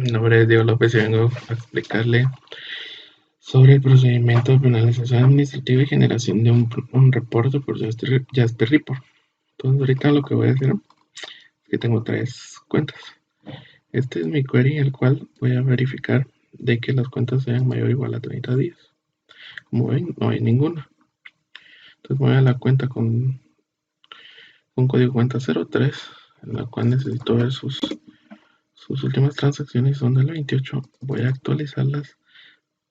Mi nombre es Diego López y vengo a explicarle sobre el procedimiento de penalización administrativa y generación de un reporte por Jasper Report. Entonces ahorita lo que voy a hacer es que tengo tres cuentas. Este es mi query, el cual voy a verificar de que las cuentas sean mayor o igual a 30 días. Como ven, no hay ninguna. Entonces voy a la cuenta con código cuenta 03, en la cual necesito ver sus últimas transacciones son del 28. Voy a actualizarlas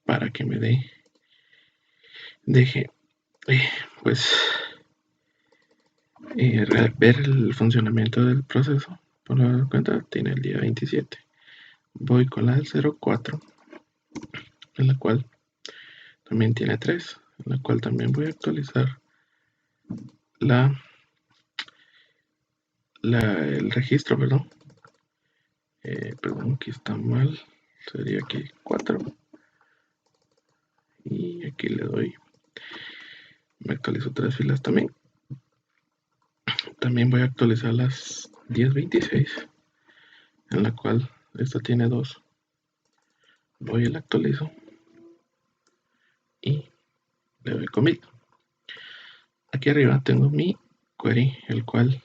para que me deje pues ver el funcionamiento del proceso. Por la cuenta tiene el día 27. Voy con la del 04, en la cual también tiene 3, en la cual también voy a actualizar el registro, perdón. Perdón, aquí está mal. Sería aquí 4. Y aquí le doy. Me actualizo 3 filas también. También voy a actualizar las 1026, en la cual esta tiene 2. Voy y la actualizo. Y le doy commit. Aquí arriba tengo mi query, el cual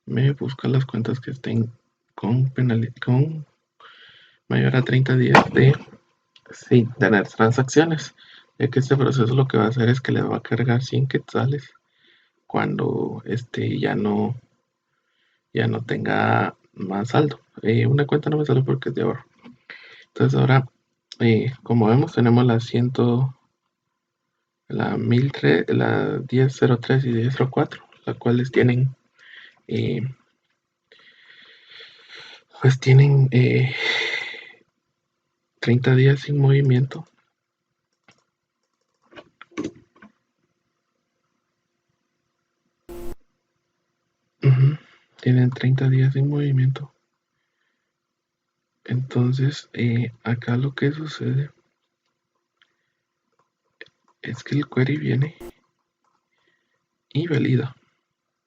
me busca las cuentas que estén con mayor a 30 días de sin tener transacciones, ya que este proceso lo que va a hacer es que le va a cargar 100 quetzales cuando ya no tenga más saldo. Una cuenta no me sale porque es de ahorro. Entonces ahora, como vemos, tenemos la 1003, la 1003 y 1004, las cuales tienen pues tienen 30 días sin movimiento. Tienen 30 días sin movimiento. Entonces, acá lo que sucede es que el query viene y valida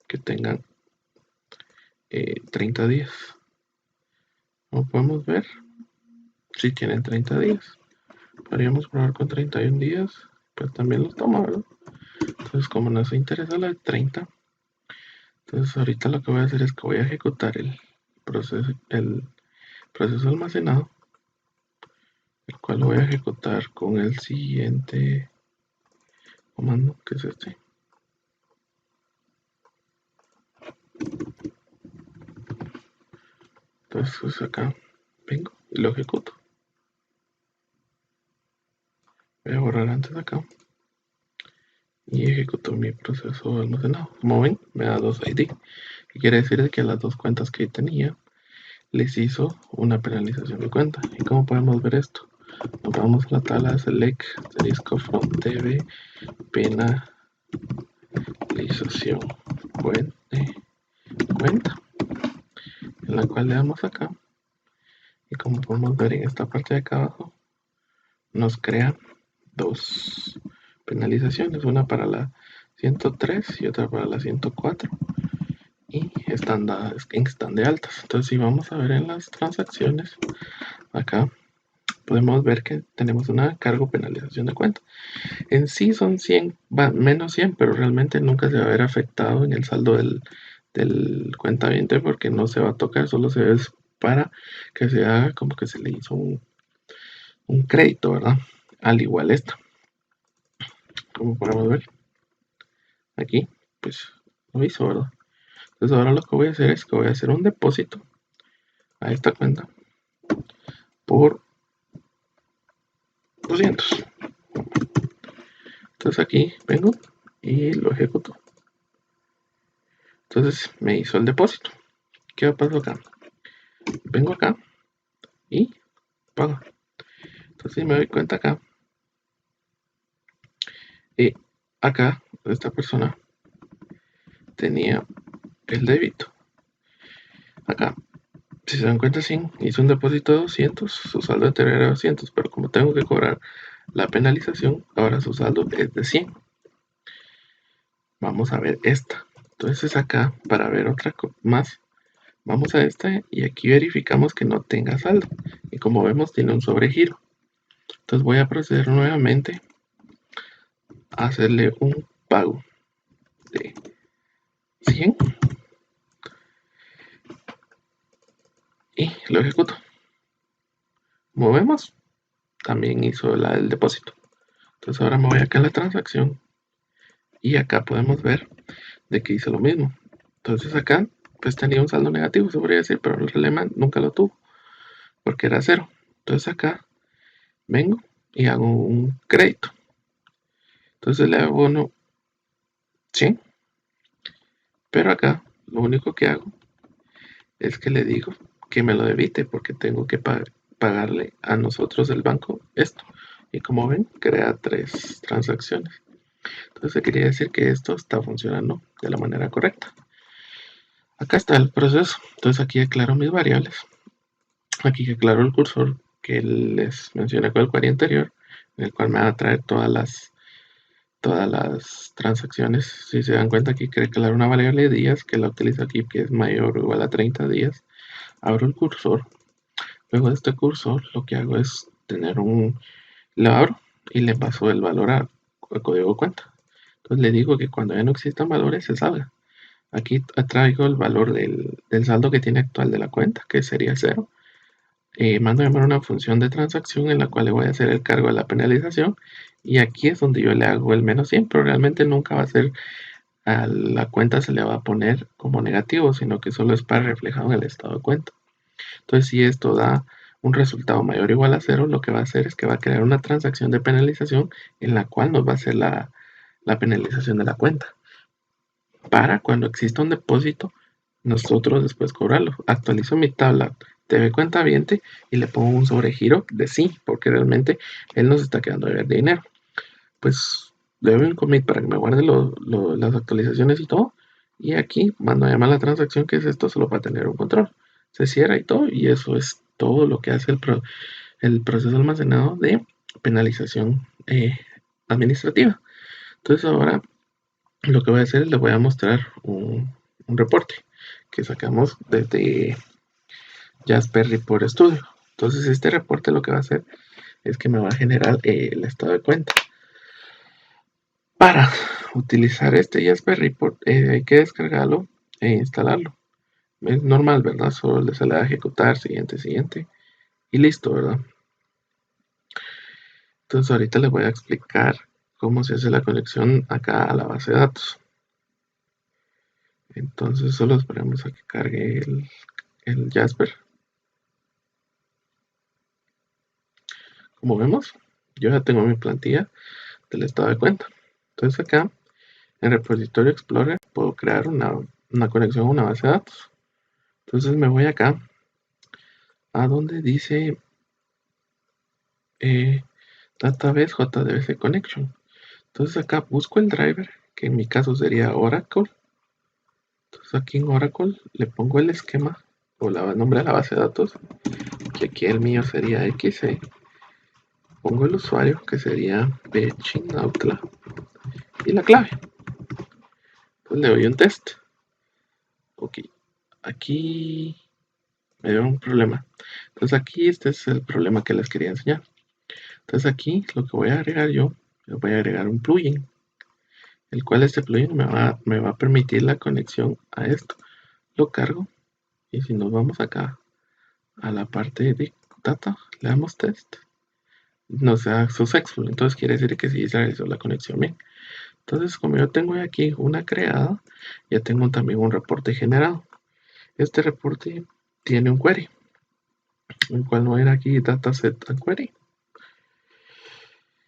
que tengan 30 días. Como podemos ver, si tienen 30 días. Podríamos probar con 31 días, pues también los toma, ¿verdad? Entonces, como nos interesa la de 30, entonces ahorita lo que voy a hacer es que voy a ejecutar el proceso almacenado, el cual lo voy a ejecutar con el siguiente comando, que es este. Entonces pues acá vengo y lo ejecuto. Voy a borrar antes acá y ejecuto mi proceso almacenado. Como ven, me da 2 ID, que quiere decir que a las dos cuentas que tenía les hizo una penalización de cuenta. ¿Y cómo podemos ver esto? Nos vamos a la tabla de select asterisco from db penalización cuenta, en la cual le damos acá, y como podemos ver en esta parte de acá abajo nos crea dos penalizaciones, una para la 103 y otra para la 104, y están de altas. Entonces si vamos a ver en las transacciones, acá podemos ver que tenemos una cargo penalización de cuenta. En sí son 100, menos 100, pero realmente nunca se va a ver afectado en el saldo del cuentaviente porque no se va a tocar, solo se ve para que se haga como que se le hizo un crédito, ¿verdad? Al igual esta, como podemos ver aquí, pues lo hizo, ¿verdad? Entonces ahora lo que voy a hacer es que voy a hacer un depósito a esta cuenta por 200. Entonces aquí vengo y lo ejecuto. Entonces me hizo el depósito. ¿Qué pasó acá? Vengo acá y pago. Entonces me doy cuenta acá. Y acá esta persona tenía el débito. Acá, si se dan cuenta, sí, hizo un depósito de 200, su saldo anterior era 200, pero como tengo que cobrar la penalización, ahora su saldo es de 100. Vamos a ver esta. Entonces acá, para ver otra más, Vamos a esta y aquí verificamos que no tenga saldo. Y como vemos tiene un sobregiro. Entonces voy a proceder nuevamente a hacerle un pago de 100 y lo ejecuto. Como vemos, también hizo la del depósito. Entonces ahora me voy acá a la transacción y acá podemos ver de que hizo lo mismo. Entonces acá pues tenía un saldo negativo, se podría decir, pero el relema nunca lo tuvo porque era cero. Entonces acá vengo y hago un crédito. Entonces le abono 100, pero acá lo único que hago es que le digo que me lo debite porque tengo que pagarle a nosotros el banco esto. Y como ven, crea 3 transacciones. Entonces quería decir que esto está funcionando de la manera correcta. Acá está el proceso. Entonces aquí aclaro mis variables. Aquí aclaro el cursor que les mencioné con el query anterior, en el cual me va a traer todas las transacciones. Si se dan cuenta, aquí quiere declarar una variable de días que la utilizo aquí, que es mayor o igual a 30 días. Abro el cursor. Luego de este cursor, lo que hago es lo abro y le paso el valor al código de cuenta. Entonces le digo que cuando ya no existan valores, se salga. Aquí traigo el valor del saldo que tiene actual de la cuenta, que sería 0. Mando a llamar una función de transacción en la cual le voy a hacer el cargo de la penalización. Y aquí es donde yo le hago el menos 100, pero realmente nunca va a ser a la cuenta se le va a poner como negativo, sino que solo es para reflejado en el estado de cuenta. Entonces, si esto da un resultado mayor o igual a 0, lo que va a hacer es que va a crear una transacción de penalización en la cual nos va a hacer la penalización de la cuenta. Para cuando exista un depósito, nosotros después cobrarlo. Actualizo mi tabla TV cuentaviente y le pongo un sobregiro de sí, porque realmente él nos está quedando de dinero. Pues le doy un commit para que me guarde las actualizaciones y todo. Y aquí mando a llamar la transacción, que es esto, solo para tener un control. Se cierra y todo, y eso es todo lo que hace el proceso almacenado de penalización administrativa. Entonces ahora lo que voy a hacer es les voy a mostrar un reporte que sacamos desde Jasper Report Studio. Entonces este reporte lo que va a hacer es que me va a generar el estado de cuenta. Para utilizar este Jasper Report hay que descargarlo e instalarlo. Es normal, ¿verdad? Solo le sale a ejecutar, siguiente y listo, ¿verdad? Entonces ahorita les voy a explicar cómo se hace la conexión acá a la base de datos. Entonces solo esperamos a que cargue el Jasper. Como vemos, yo ya tengo mi plantilla del estado de cuenta. Entonces acá en Repositorio Explorer puedo crear una conexión a una base de datos. Entonces me voy acá a donde dice Database JDBC Connection. Entonces acá busco el driver, que en mi caso sería Oracle. Entonces aquí en Oracle le pongo el esquema o el nombre de la base de datos, que aquí el mío sería XE. Pongo el usuario, que sería Bechinautla, y la clave. Entonces le doy un test. Ok, aquí me dio un problema. Entonces aquí este es el problema que les quería enseñar. Entonces aquí lo que voy a agregar yo, voy a agregar un plugin, el cual este plugin me va a permitir la conexión a esto. Lo cargo y si nos vamos acá a la parte de data, le damos test, nos da successful, entonces quiere decir que sí se realizó la conexión bien. Entonces como yo tengo aquí una creada, ya tengo también un reporte generado. Este reporte tiene un query, el cual no era aquí dataset and query,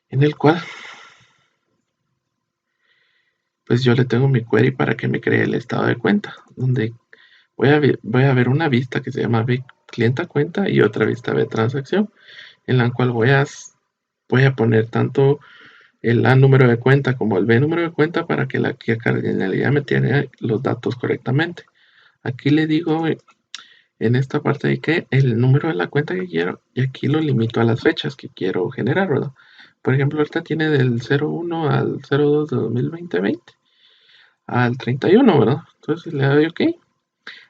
en el cual pues yo le tengo mi query para que me cree el estado de cuenta, donde voy a ver una vista que se llama clienta cuenta y otra vista de transacción, en la cual voy a poner tanto el A número de cuenta como el B número de cuenta para que la cardinalidad me tiene los datos correctamente. Aquí le digo en esta parte de que el número de la cuenta que quiero, y aquí lo limito a las fechas que quiero generar, ¿verdad? Por ejemplo, ahorita tiene del 01 al 02 de 2020 al 31, ¿verdad? Entonces le doy OK.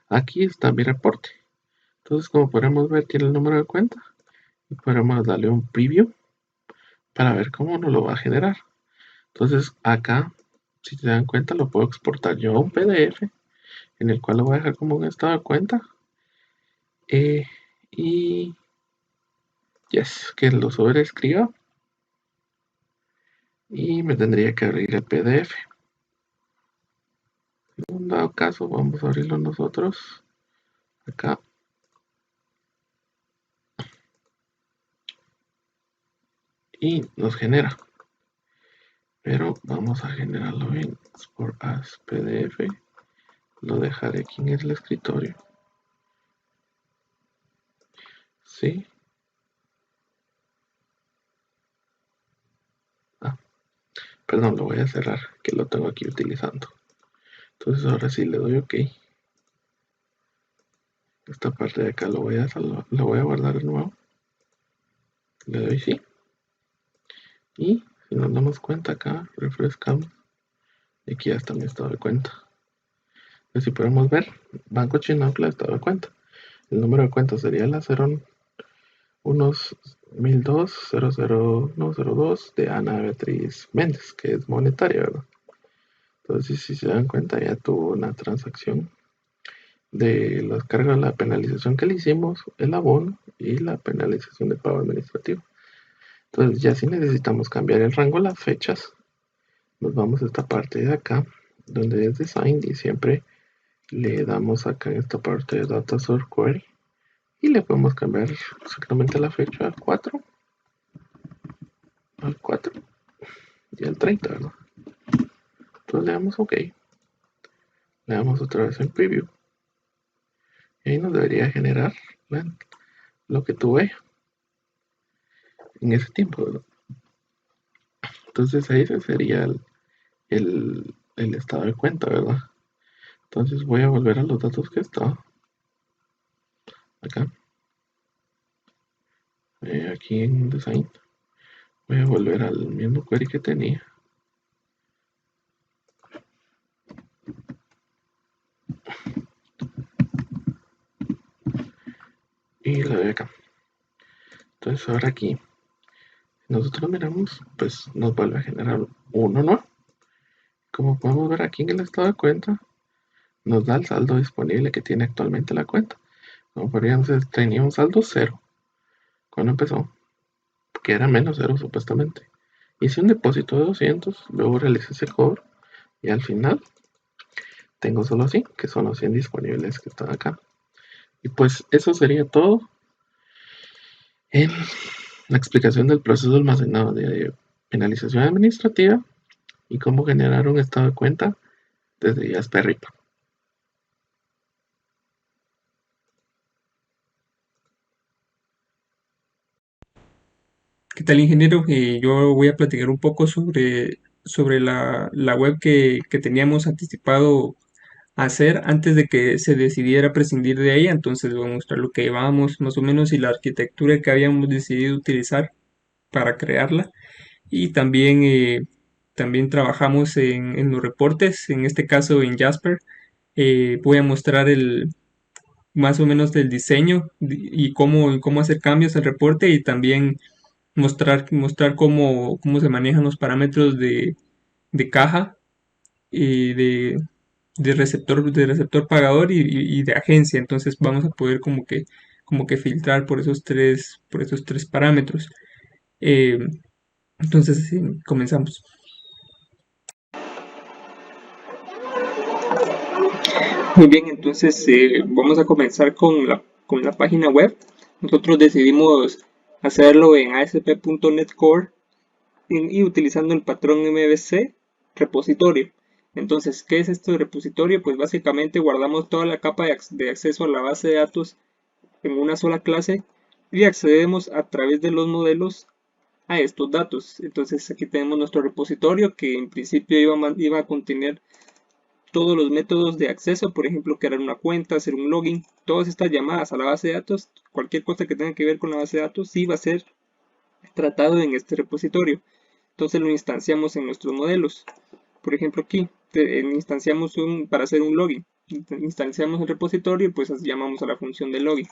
aquí está mi reporte. Entonces, como podemos ver, tiene el número de cuenta y podemos darle un preview para ver cómo nos lo va a generar. Entonces, acá, si se dan cuenta, lo puedo exportar yo a un PDF en el cual lo voy a dejar como un estado de cuenta. Y yes, que lo sobreescriba y me tendría que abrir el PDF. En un dado caso, vamos a abrirlo nosotros acá. Y nos genera. Pero vamos a generarlo en Export as PDF. Lo dejaré aquí en el escritorio. Sí. Perdón, lo voy a cerrar, que lo tengo aquí utilizando. Entonces ahora sí le doy OK. Esta parte de acá lo voy a guardar de nuevo. Le doy sí. Y si nos damos cuenta acá, refrescamos. Y aquí ya está mi estado de cuenta. Así podemos ver, Banco Chinaucla estado de cuenta. El número de cuenta sería la 0120200102 de Ana Beatriz Méndez, que es monetaria, ¿verdad? Entonces, si se dan cuenta, ya tuvo una transacción de los cargos, la penalización que le hicimos, el abono y la penalización de pago administrativo. Entonces, ya si necesitamos cambiar el rango, las fechas, nos vamos a esta parte de acá, donde es Design, y siempre le damos acá en esta parte de Data Source Query y le podemos cambiar exactamente la fecha al 4 y al 30, ¿verdad? Entonces le damos OK, le damos otra vez en Preview y ahí nos debería generar lo que tuve en ese tiempo, ¿verdad? Entonces ahí ese sería el estado de cuenta, ¿verdad? Entonces voy a volver a los datos que estaba acá, aquí en Design. Voy a volver al mismo query que tenía. Y lo doy acá. Entonces ahora aquí, si nosotros miramos, pues nos vuelve a generar uno, ¿no? Como podemos ver aquí en el estado de cuenta, nos da el saldo disponible que tiene actualmente la cuenta. Como podríamos decir, tenía un saldo 0 cuando empezó, que era menos 0 supuestamente. Hice un depósito de 200, luego realicé ese cobro y al final tengo solo 100, que son los 100 disponibles que están acá. Y pues eso sería todo en la explicación del proceso de almacenado de penalización administrativa y cómo generar un estado de cuenta desde Jasper RIP. ¿Qué tal, ingeniero? Yo voy a platicar un poco sobre la web que teníamos anticipado hacer antes de que se decidiera prescindir de ella. Entonces voy a mostrar lo que llevábamos más o menos y la arquitectura que habíamos decidido utilizar para crearla. Y también trabajamos en los reportes, en este caso en Jasper. Voy a mostrar más o menos del diseño y cómo hacer cambios al reporte y también mostrar cómo se manejan los parámetros de caja y de receptor pagador y de agencia. Entonces vamos a poder como que filtrar por esos tres parámetros. Eh, entonces sí, comenzamos. Muy bien, entonces vamos a comenzar con la página web. Nosotros decidimos hacerlo en ASP.NET Core y utilizando el patrón MVC repositorio. Entonces, ¿qué es esto de repositorio? Pues básicamente guardamos toda la capa de acceso a la base de datos en una sola clase y accedemos a través de los modelos a estos datos. Entonces aquí tenemos nuestro repositorio que en principio iba a contener todos los métodos de acceso, por ejemplo, crear una cuenta, hacer un login, todas estas llamadas a la base de datos, cualquier cosa que tenga que ver con la base de datos, sí va a ser tratado en este repositorio. Entonces lo instanciamos en nuestros modelos. Por ejemplo, aquí instanciamos para hacer un login. instanciamos el repositorio y pues llamamos a la función de login.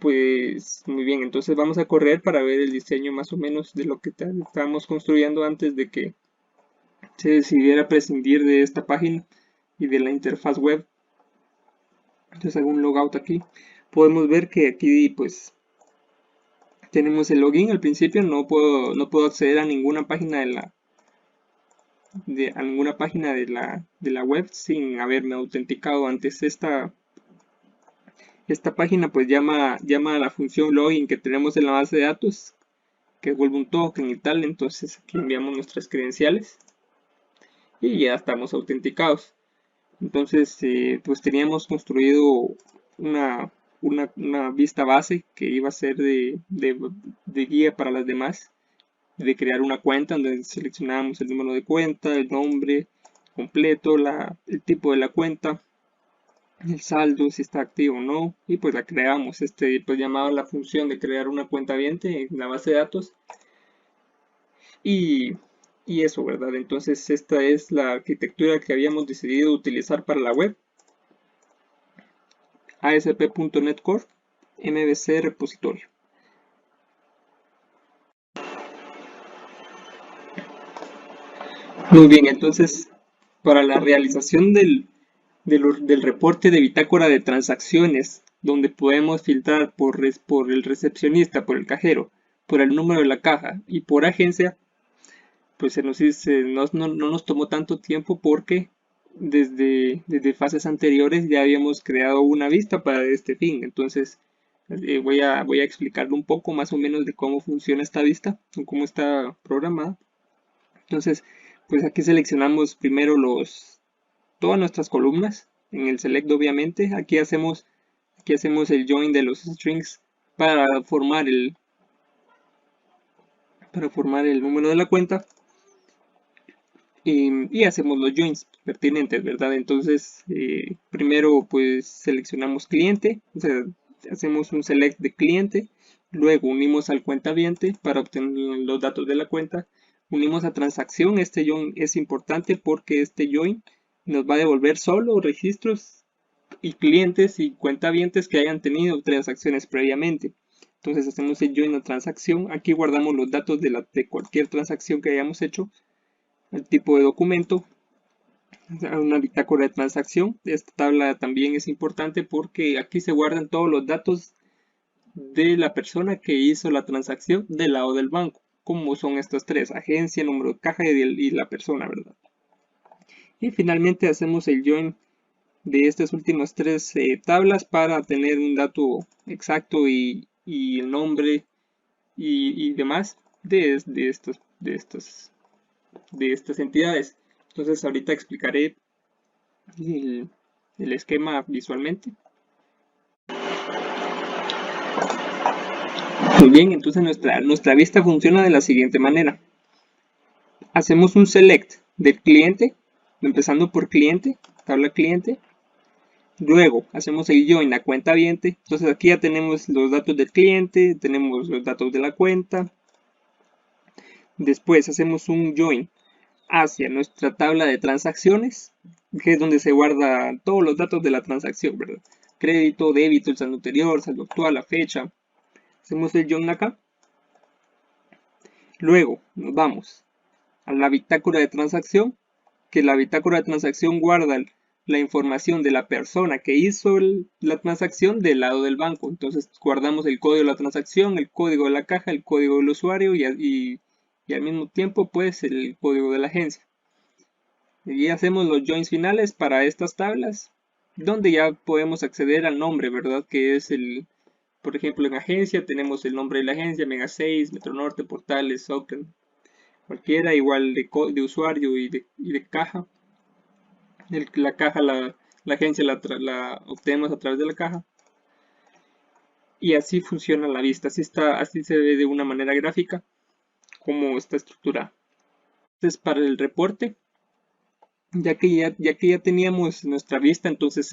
Pues muy bien, entonces vamos a correr para ver el diseño más o menos de lo que estábamos construyendo antes de que se decidiera prescindir de esta página y de la interfaz web. Entonces hago un logout aquí. Podemos ver que aquí pues tenemos el login. Al principio no puedo acceder a ninguna página de la web sin haberme autenticado antes. Esta página pues llama a la función login que tenemos en la base de datos, que vuelve un token y tal. Entonces aquí enviamos nuestras credenciales y ya estamos autenticados. Entonces pues teníamos construido una vista base que iba a ser de guía para las demás, de crear una cuenta donde seleccionábamos el número de cuenta, el nombre completo, el tipo de la cuenta, el saldo, si está activo o no, y pues la creamos. Pues llamaba la función de crear una cuenta viente en la base de datos. Y eso, ¿verdad? Entonces esta es la arquitectura que habíamos decidido utilizar para la web. ASP.NET Core MVC repositorio. Muy bien, entonces para la realización del reporte de bitácora de transacciones, donde podemos filtrar por el recepcionista, por el cajero, por el número de la caja y por agencia, pues no nos tomó tanto tiempo porque desde fases anteriores ya habíamos creado una vista para este fin. Entonces voy a explicarle un poco más o menos de cómo funciona esta vista, o cómo está programada. Entonces, pues aquí seleccionamos primero todas nuestras columnas en el select, obviamente. Aquí hacemos el join de los strings para formar el número de la cuenta, y hacemos los joins pertinentes, ¿verdad? Entonces primero pues seleccionamos cliente, o sea, hacemos un select de cliente, luego unimos al cuentaviente para obtener los datos de la cuenta, unimos a transacción. Este join es importante porque este join nos va a devolver solo registros y clientes y cuentavientes que hayan tenido transacciones previamente. Entonces hacemos el join a transacción. Aquí guardamos los datos de cualquier transacción que hayamos hecho, el tipo de documento, una bitácora de transacción. Esta tabla también es importante porque aquí se guardan todos los datos de la persona que hizo la transacción del lado del banco, como son estos tres: agencia, número de caja y la persona, ¿verdad? Y finalmente hacemos el join de estas últimas tres tablas para tener un dato exacto y el nombre y demás de estas entidades. Entonces ahorita explicaré el esquema visualmente. Muy bien, entonces nuestra vista funciona de la siguiente manera. Hacemos un select del cliente, empezando por cliente, tabla cliente. Luego hacemos el join a cuentaviente. Entonces aquí ya tenemos los datos del cliente, tenemos los datos de la cuenta. Después hacemos un join hacia nuestra tabla de transacciones, que es donde se guarda todos los datos de la transacción, ¿verdad? Crédito, débito, el saldo anterior, saldo actual, la fecha. Hacemos el join acá. Luego nos vamos a la bitácora de transacción, que la bitácora de transacción guarda la información de la persona que hizo la transacción del lado del banco. Entonces guardamos el código de la transacción, el código de la caja, el código del usuario y al mismo tiempo pues el código de la agencia. Y hacemos los joins finales para estas tablas, donde ya podemos acceder al nombre, ¿verdad? Que es por ejemplo, en agencia tenemos el nombre de la agencia: Mega 6, Metro Norte, Portales, Open, cualquiera, igual de usuario y de caja. La caja, la agencia la obtenemos a través de la caja. Y así funciona la vista, así se ve de una manera gráfica como está estructurada. Entonces, para el reporte, ya que ya teníamos nuestra vista, entonces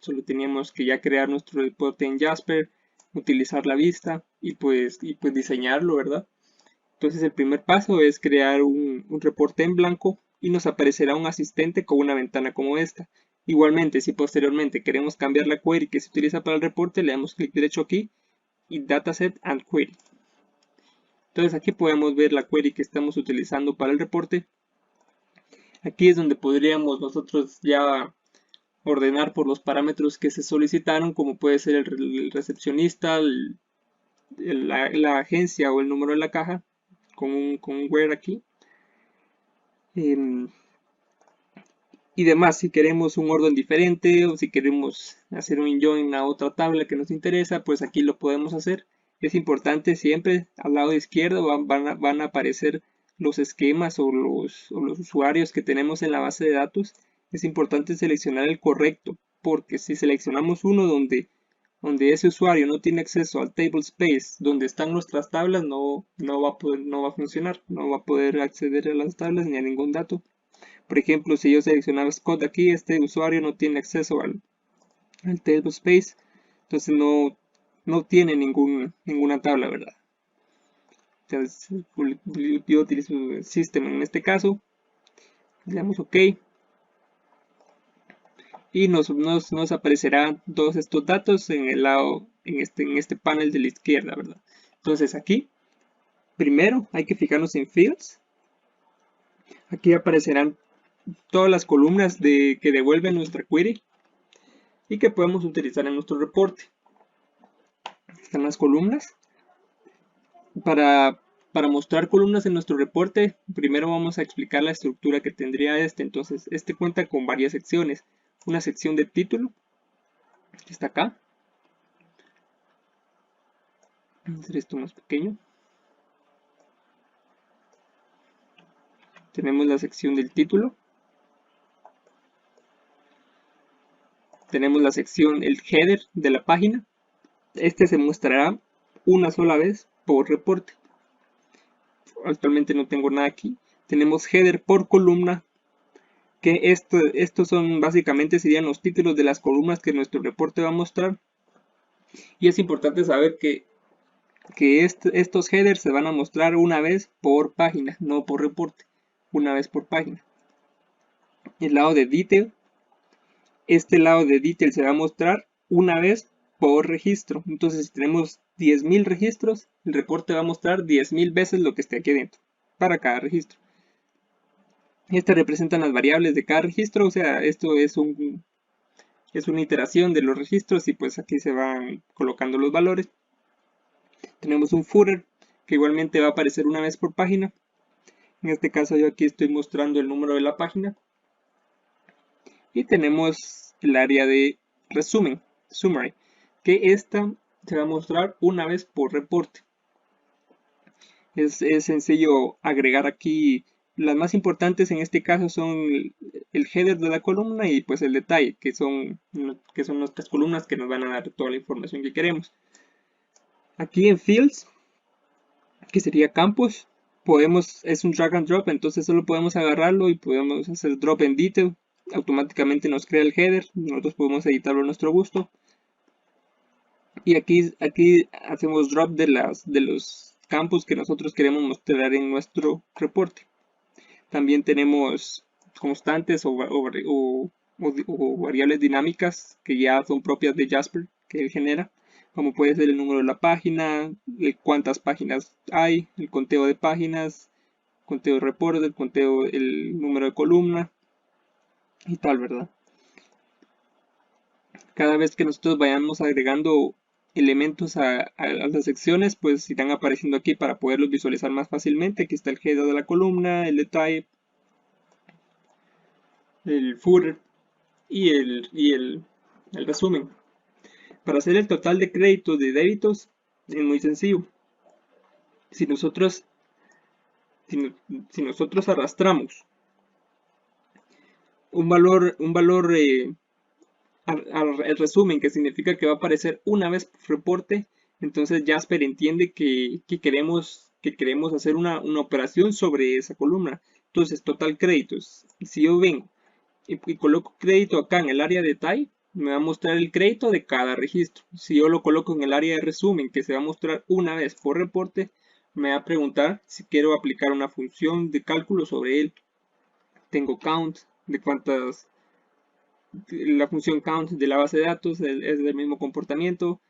solo teníamos que ya crear nuestro reporte en Jasper, utilizar la vista y pues diseñarlo, ¿verdad? Entonces el primer paso es crear un reporte en blanco y nos aparecerá un asistente con una ventana como esta. Igualmente, si posteriormente queremos cambiar la query que se utiliza para el reporte, le damos clic derecho aquí y Dataset and Query. Entonces aquí podemos ver la query que estamos utilizando para el reporte. Aquí es donde podríamos nosotros ya ordenar por los parámetros que se solicitaron, como puede ser el recepcionista, la agencia o el número de la caja, con un where aquí. Y demás, si queremos un orden diferente o si queremos hacer un join a otra tabla que nos interesa, pues aquí lo podemos hacer. Es importante siempre al lado izquierdo van a aparecer los esquemas o los usuarios que tenemos en la base de datos. Es importante seleccionar el correcto, porque si seleccionamos uno donde ese usuario no tiene acceso al table space donde están nuestras tablas, no va a funcionar, no va a poder acceder a las tablas ni a ningún dato. Por ejemplo, si yo seleccionaba Scott aquí, este usuario no tiene acceso al table space, entonces no tiene ninguna tabla, ¿verdad? Entonces yo utilizo el system en este caso, le damos OK y nos aparecerán todos estos datos en el lado, en este panel de la izquierda, ¿verdad? Entonces aquí, primero hay que fijarnos en Fields. Aquí aparecerán todas las columnas que devuelven nuestra query y que podemos utilizar en nuestro reporte. Están las columnas. Para mostrar columnas en nuestro reporte, primero vamos a explicar la estructura que tendría este. Entonces, este cuenta con varias secciones. Una sección de título, que está acá. Voy a hacer esto más pequeño. Tenemos la sección del título. Tenemos la sección, el header de la página. Este se mostrará una sola vez por reporte. Actualmente no tengo nada aquí. Tenemos header por columna, que estos son básicamente serían los títulos de las columnas que nuestro reporte va a mostrar. Y es importante saber que estos headers se van a mostrar una vez por página, no por reporte, una vez por página. El lado de detail, este lado de detail se va a mostrar una vez por registro. Entonces, si tenemos 10.000 registros, el reporte va a mostrar 10.000 veces lo que esté aquí dentro, para cada registro. Estas representan las variables de cada registro, o sea, esto es una iteración de los registros y pues aquí se van colocando los valores. Tenemos un footer que igualmente va a aparecer una vez por página. En este caso yo aquí estoy mostrando el número de la página. Y tenemos el área de resumen, summary, que esta se va a mostrar una vez por reporte. Es sencillo agregar aquí. Las más importantes en este caso son el header de la columna y pues el detalle, que son nuestras columnas que nos van a dar toda la información que queremos. Aquí en Fields, que sería campos, es un drag and drop, entonces solo podemos agarrarlo y podemos hacer drop en detail. Automáticamente nos crea el header, nosotros podemos editarlo a nuestro gusto. Y aquí hacemos drop de los campos que nosotros queremos mostrar en nuestro reporte. También tenemos constantes o variables dinámicas que ya son propias de Jasper, que él genera, como puede ser el número de la página, cuántas páginas hay, el conteo de páginas, conteo de reportes, el número de columna y tal, ¿verdad? Cada vez que nosotros vayamos agregando elementos a las secciones, pues irán apareciendo aquí para poderlos visualizar más fácilmente. Aquí está el header de la columna, el detalle, el footer y el resumen. Para hacer el total de créditos de débitos es muy sencillo. Si nosotros arrastramos un valor al resumen, que significa que va a aparecer una vez por reporte, entonces Jasper entiende que queremos hacer una operación sobre esa columna. Entonces, total créditos. Si yo vengo y coloco crédito acá en el área de detalle, me va a mostrar el crédito de cada registro. Si yo lo coloco en el área de resumen, que se va a mostrar una vez por reporte, me va a preguntar si quiero aplicar una función de cálculo sobre él. Tengo count, de cuántas La función count de la base de datos es del mismo comportamiento,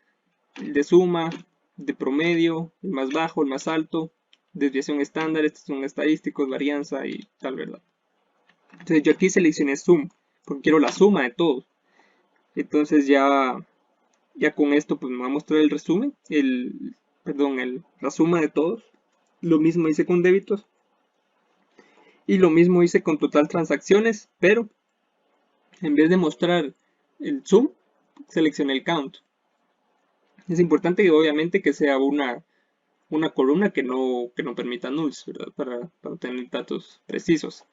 el de suma, de promedio, el más bajo, el más alto, desviación estándar, estos son estadísticos, varianza y tal, ¿verdad? Entonces yo aquí seleccioné sum, porque quiero la suma de todos. Entonces ya con esto pues me va a mostrar el resumen, la suma de todos. Lo mismo hice con débitos. Y lo mismo hice con total transacciones, pero en vez de mostrar el sum, seleccioné el count. Es importante que obviamente que sea una columna que no permita nulls, ¿verdad? Para tener datos precisos.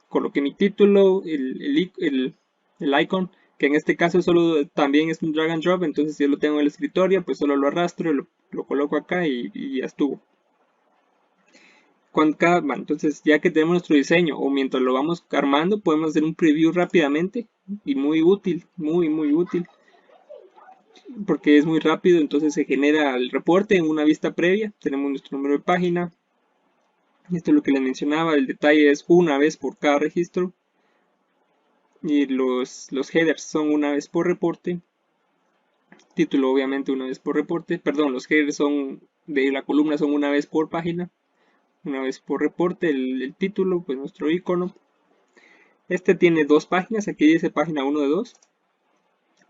Coloqué mi título, el icon, que en este caso solo también es un drag and drop, entonces si yo lo tengo en el escritorio, pues solo lo arrastro, lo coloco acá y ya estuvo. Entonces ya que tenemos nuestro diseño o mientras lo vamos armando, podemos hacer un preview rápidamente y muy útil, muy útil, porque es muy rápido, entonces se genera el reporte en una vista previa, tenemos nuestro número de página, esto es lo que les mencionaba, el detalle es una vez por cada registro, y los headers son una vez por reporte, título obviamente una vez por reporte, perdón, los headers son de la columna son una vez por página, una vez por reporte, el título, pues nuestro icono. Este tiene dos páginas, aquí dice página 1 de 2.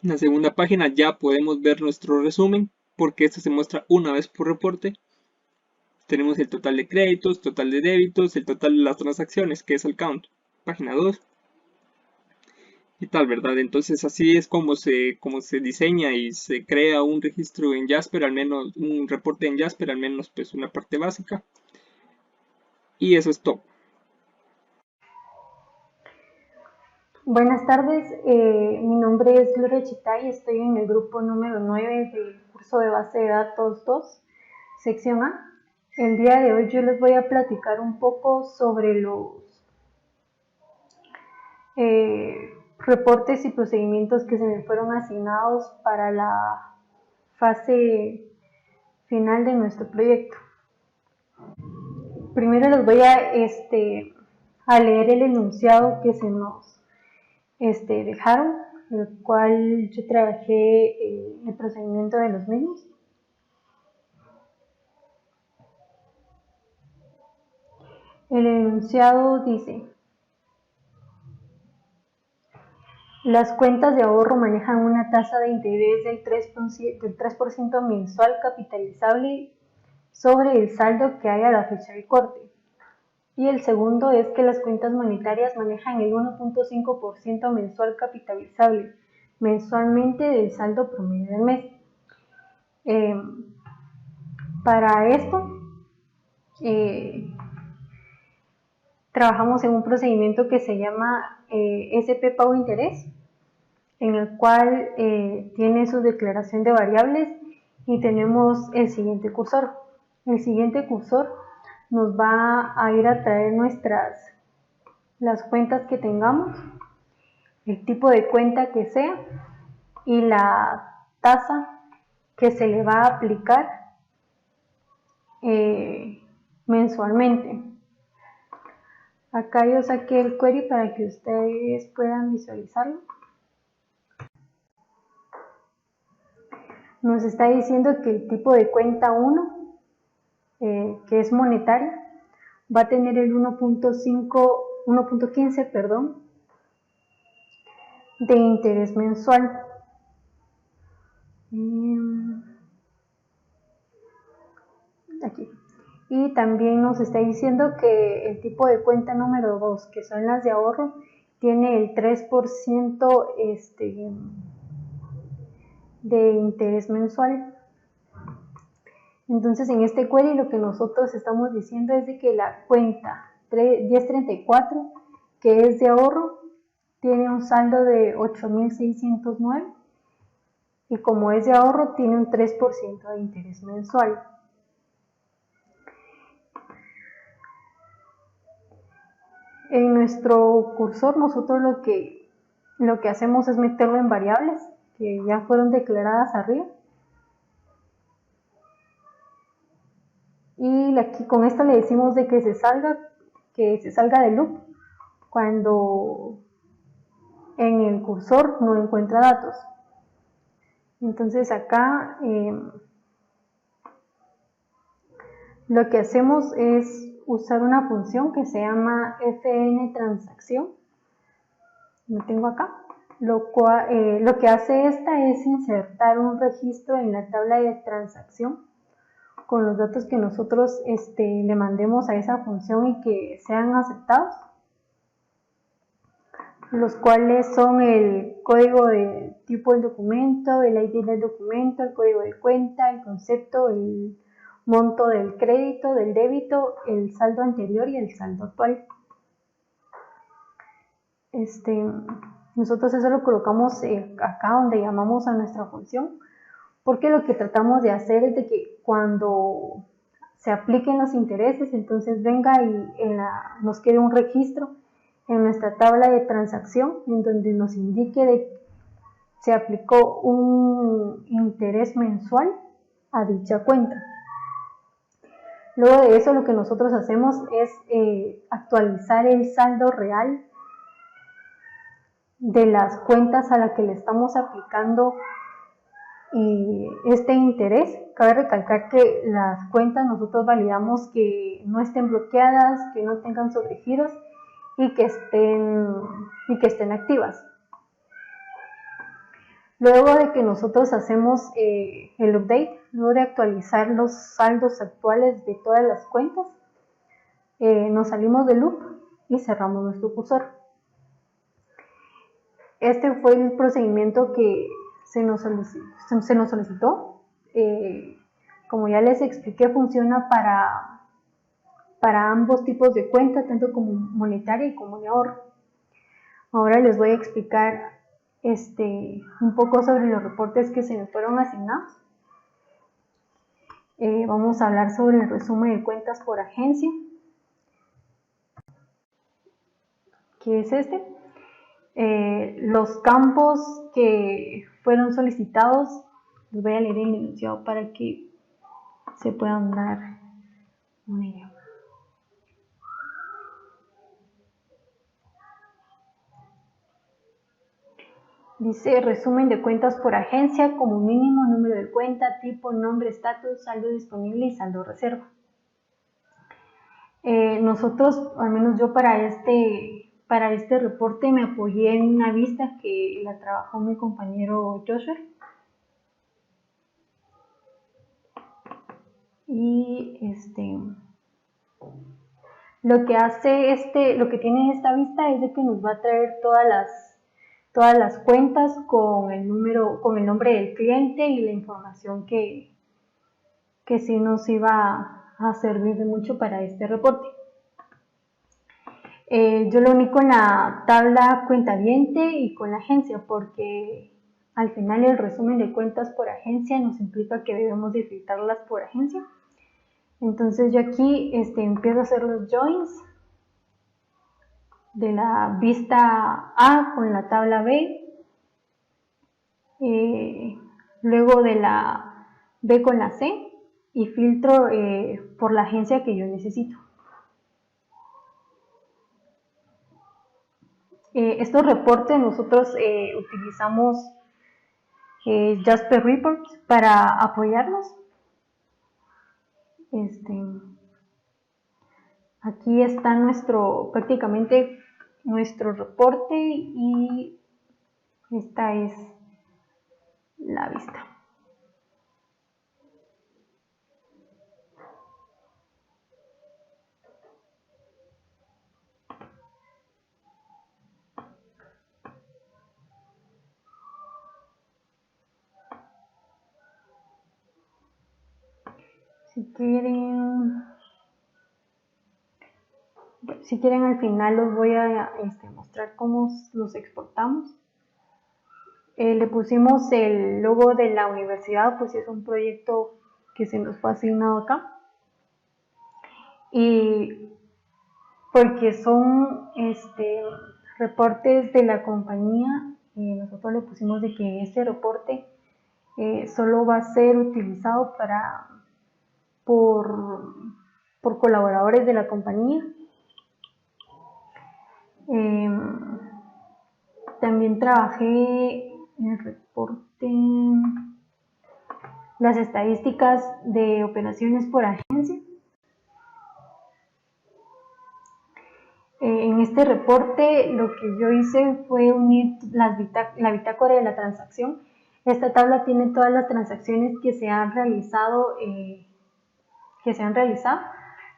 En la segunda página ya podemos ver nuestro resumen, porque este se muestra una vez por reporte. Tenemos el total de créditos, total de débitos, el total de las transacciones, que es el count. Página 2. Y tal, ¿verdad? Entonces así es como se diseña y se crea un registro en Jasper, al menos un reporte en Jasper, al menos pues una parte básica. Y eso es todo. Buenas tardes, mi nombre es Gloria Chitay, estoy en el grupo número 9 del curso de base de datos 2, sección A. El día de hoy yo les voy a platicar un poco sobre los reportes y procedimientos que se me fueron asignados para la fase final de nuestro proyecto. Primero les voy a leer el enunciado que se nos dejaron, el cual yo trabajé el procedimiento de los mismos. El enunciado dice: las cuentas de ahorro manejan una tasa de interés del 3% mensual capitalizable sobre el saldo que hay a la fecha de corte. Y el segundo es que las cuentas monetarias manejan el 1.5% mensual capitalizable mensualmente del saldo promedio del mes. Para esto, trabajamos en un procedimiento que se llama SP Pago Interés, en el cual tiene su declaración de variables y tenemos el siguiente cursor. El siguiente cursor nos va a ir a traer las cuentas que tengamos, el tipo de cuenta que sea y la tasa que se le va a aplicar mensualmente. Acá yo saqué el query para que ustedes puedan visualizarlo. Nos está diciendo que el tipo de cuenta 1, que es monetaria, va a tener el 1.15, de interés mensual. Aquí. Y también nos está diciendo que el tipo de cuenta número 2, que son las de ahorro, tiene el 3% de interés mensual. Entonces en este query lo que nosotros estamos diciendo es de que la cuenta 1034, que es de ahorro, tiene un saldo de 8.609 y como es de ahorro tiene un 3% de interés mensual. En nuestro cursor nosotros lo que hacemos es meterlo en variables que ya fueron declaradas arriba. Y aquí con esto le decimos de que se salga del loop cuando en el cursor no encuentra datos. Entonces acá lo que hacemos es usar una función que se llama fnTransacción. Lo tengo acá. Lo que hace esta es insertar un registro en la tabla de transacción con los datos que nosotros le mandemos a esa función y que sean aceptados, los cuales son el código de tipo del documento, el ID del documento, el código de cuenta, el concepto, el monto del crédito, del débito, el saldo anterior y el saldo actual. Nosotros eso lo colocamos acá donde llamamos a nuestra función, porque lo que tratamos de hacer es de que cuando se apliquen los intereses, entonces venga y nos quede un registro en nuestra tabla de transacción en donde nos indique de que se aplicó un interés mensual a dicha cuenta. Luego de eso lo que nosotros hacemos es actualizar el saldo real de las cuentas a las que le estamos aplicando este interés. Cabe recalcar que las cuentas nosotros validamos que no estén bloqueadas, que no tengan sobregiros y que estén activas. Luego de que nosotros hacemos el update, luego de actualizar los saldos actuales de todas las cuentas, nos salimos del loop y cerramos nuestro cursor. Este fue el procedimiento que se nos solicitó. Como ya les expliqué, funciona para ambos tipos de cuentas, tanto como monetaria y como de ahorro. Ahora les voy a explicar un poco sobre los reportes que se me fueron asignados. Vamos a hablar sobre el resumen de cuentas por agencia, que es los campos que fueron solicitados, los voy a leer en enunciado para que se puedan dar una idea. Dice resumen de cuentas por agencia, como mínimo número de cuenta, tipo, nombre, estatus, saldo disponible y saldo reserva. Nosotros, al menos yo para este reporte me apoyé en una vista que la trabajó mi compañero Joshua. Y lo que tiene esta vista es de que nos va a traer todas las cuentas con el nombre del cliente y la información que sí nos iba a servir de mucho para este reporte. Yo lo uní con la tabla cuentaviente y con la agencia, porque al final el resumen de cuentas por agencia nos implica que debemos de filtrarlas por agencia. Entonces yo aquí empiezo a hacer los joins de la vista A con la tabla B, luego de la B con la C, y filtro por la agencia que yo necesito. Estos reportes nosotros utilizamos Jasper Reports para apoyarnos. Aquí está prácticamente nuestro reporte y esta es la vista. Si quieren al final los voy a mostrar cómo los exportamos. Le pusimos el logo de la universidad, pues es un proyecto que se nos fue asignado acá. Y porque son reportes de la compañía, nosotros le pusimos de que este reporte solo va a ser utilizado por colaboradores de la compañía. También trabajé en el reporte las estadísticas de operaciones por agencia. En este reporte lo que yo hice fue unir la bitácora de la transacción. Esta tabla tiene todas las transacciones que se han realizado.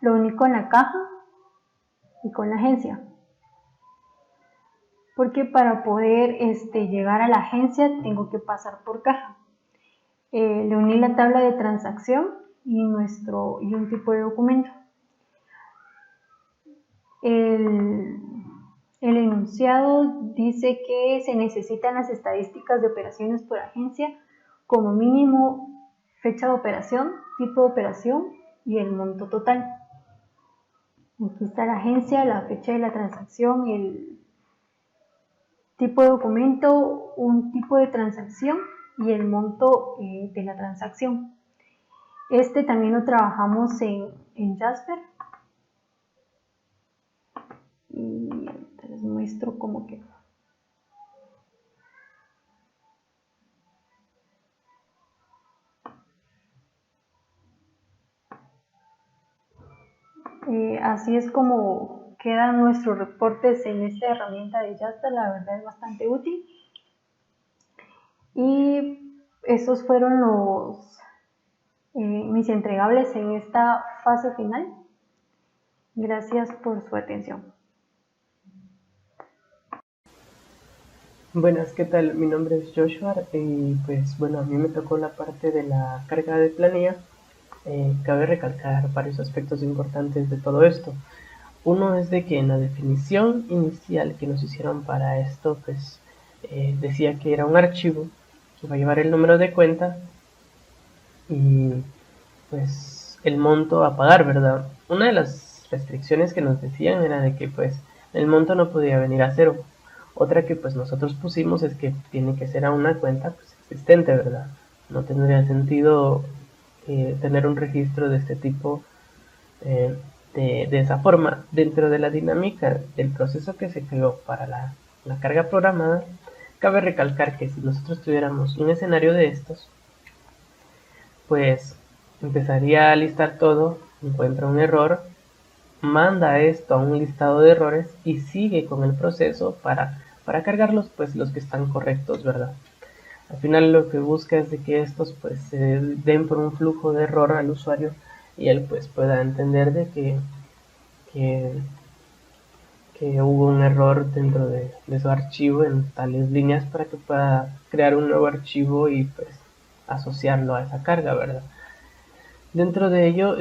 Lo uní con la caja y con la agencia. Porque para poder llegar a la agencia tengo que pasar por caja. Le uní la tabla de transacción y un tipo de documento. El enunciado dice que se necesitan las estadísticas de operaciones por agencia, como mínimo fecha de operación, tipo de operación y el monto total. Aquí está la agencia, la fecha de la transacción, el tipo de documento, un tipo de transacción y el monto de la transacción. También lo trabajamos en Jasper. Y ahorita les muestro cómo quedó. Así es como quedan nuestros reportes en esta herramienta de Jasper. La verdad es bastante útil. Y esos fueron mis entregables en esta fase final. Gracias por su atención. Buenas, ¿qué tal? Mi nombre es Joshua y pues bueno, a mí me tocó la parte de la carga de planilla. Cabe recalcar varios aspectos importantes de todo esto. Uno es de que en la definición inicial que nos hicieron para esto, pues decía que era un archivo que va a llevar el número de cuenta y pues el monto a pagar, ¿verdad? Una de las restricciones que nos decían era de que pues el monto no podía venir a cero. Otra que pues nosotros pusimos es que tiene que ser a una cuenta pues, existente, ¿verdad? No tendría sentido tener un registro de este tipo de esa forma. Dentro de la dinámica del proceso que se creó para la carga programada, cabe recalcar que si nosotros tuviéramos un escenario de estos, pues empezaría a listar todo, encuentra un error, manda esto a un listado de errores y sigue con el proceso para cargarlos, pues los que están correctos, ¿verdad? Al final lo que busca es de que estos pues se den por un flujo de error al usuario y él pues pueda entender de que hubo un error dentro de su archivo en tales líneas para que pueda crear un nuevo archivo y pues asociarlo a esa carga, ¿verdad? Dentro de ello,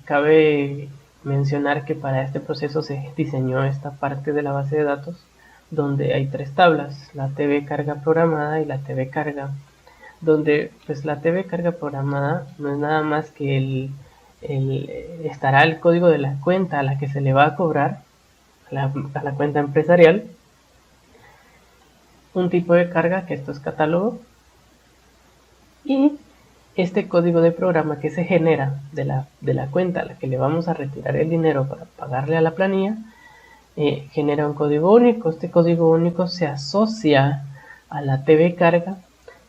cabe mencionar que para este proceso se diseñó esta parte de la base de datos donde hay tres tablas, la TV carga programada y la TV carga, donde pues la TV carga programada no es nada más que estará el código de la cuenta a la que se le va a cobrar, a la cuenta empresarial, un tipo de carga que esto es catálogo y este código de programa que se genera de la cuenta a la que le vamos a retirar el dinero para pagarle a la planilla, genera un código único. Este código único se asocia a la TV carga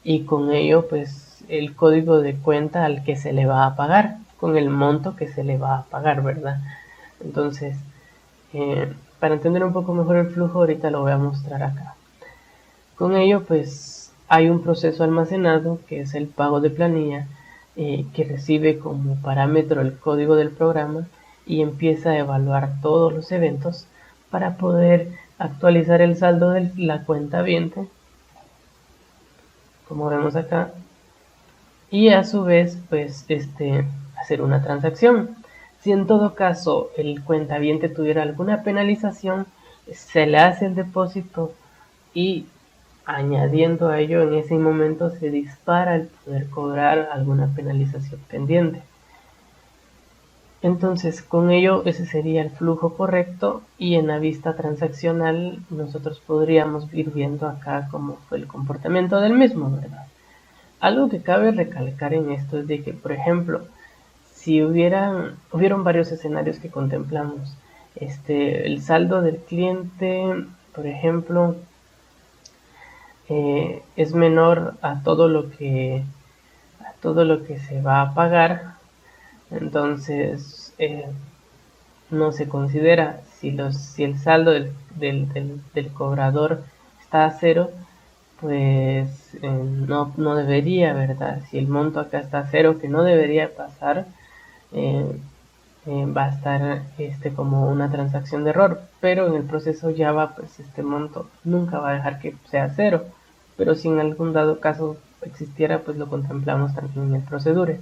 y con ello pues el código de cuenta al que se le va a pagar, con el monto que se le va a pagar, ¿verdad? Entonces, para entender un poco mejor el flujo, ahorita lo voy a mostrar acá. Con ello pues hay un proceso almacenado que es el pago de planilla, que recibe como parámetro el código del programa y empieza a evaluar todos los eventos para poder actualizar el saldo de la cuenta viente, como vemos acá, y a su vez pues hacer una transacción. Si en todo caso el cuentaviente tuviera alguna penalización, se le hace el depósito y añadiendo a ello en ese momento se dispara el poder cobrar alguna penalización pendiente. Entonces con ello ese sería el flujo correcto y en la vista transaccional nosotros podríamos ir viendo acá cómo fue el comportamiento del mismo, ¿verdad? Algo que cabe recalcar en esto es de que, por ejemplo, si hubieron varios escenarios que contemplamos, el saldo del cliente, por ejemplo, es menor a todo lo que se va a pagar, entonces no se considera. Si el saldo del cobrador está a cero, pues no debería, ¿verdad? Si el monto acá está a cero, que no debería pasar, va a estar como una transacción de error, pero en el proceso Java pues este monto nunca va a dejar que sea cero, pero si en algún dado caso existiera, pues lo contemplamos también en el procedure.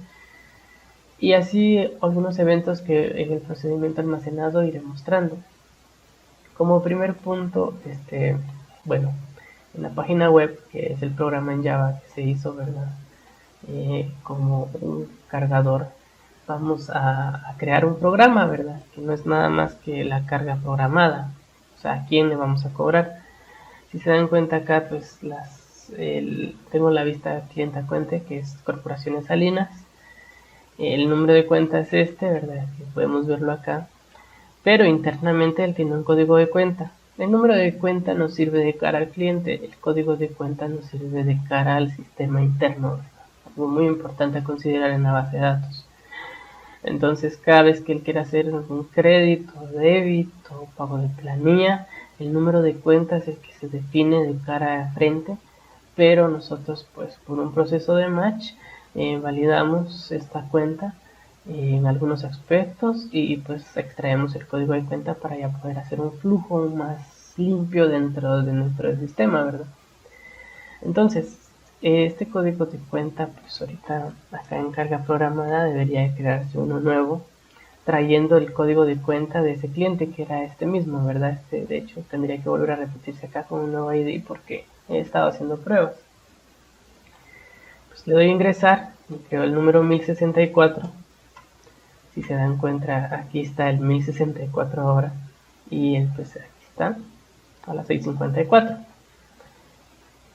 Y así algunos eventos que en el procedimiento almacenado iré mostrando. Como primer punto, bueno, en la página web, que es el programa en Java que se hizo, ¿verdad? Como un cargador, vamos a crear un programa, ¿verdad? Que no es nada más que la carga programada. O sea, ¿a quién le vamos a cobrar? Si se dan cuenta acá, pues tengo la vista cliente a cuenta, que es Corporaciones Salinas. El número de cuenta es ¿verdad? Que podemos verlo acá. Pero internamente él tiene un código de cuenta. El número de cuenta nos sirve de cara al cliente, el código de cuenta nos sirve de cara al sistema interno, ¿verdad? Algo muy importante a considerar en la base de datos. Entonces, cada vez que él quiera hacer un crédito, débito, pago de planilla, el número de cuenta es el que se define de cara a frente, pero nosotros, pues, por un proceso de match, validamos esta cuenta en algunos aspectos y pues extraemos el código de cuenta para ya poder hacer un flujo más limpio dentro de nuestro sistema, ¿verdad? Entonces, este código de cuenta, pues ahorita acá en carga programada debería crearse uno nuevo, trayendo el código de cuenta de ese cliente que era este mismo, ¿verdad? De hecho, tendría que volver a repetirse acá con un nuevo ID porque he estado haciendo pruebas. Pues le doy a ingresar y creo el número 1064. Si se dan cuenta, aquí está el 1064 ahora y pues aquí está a las 6:54.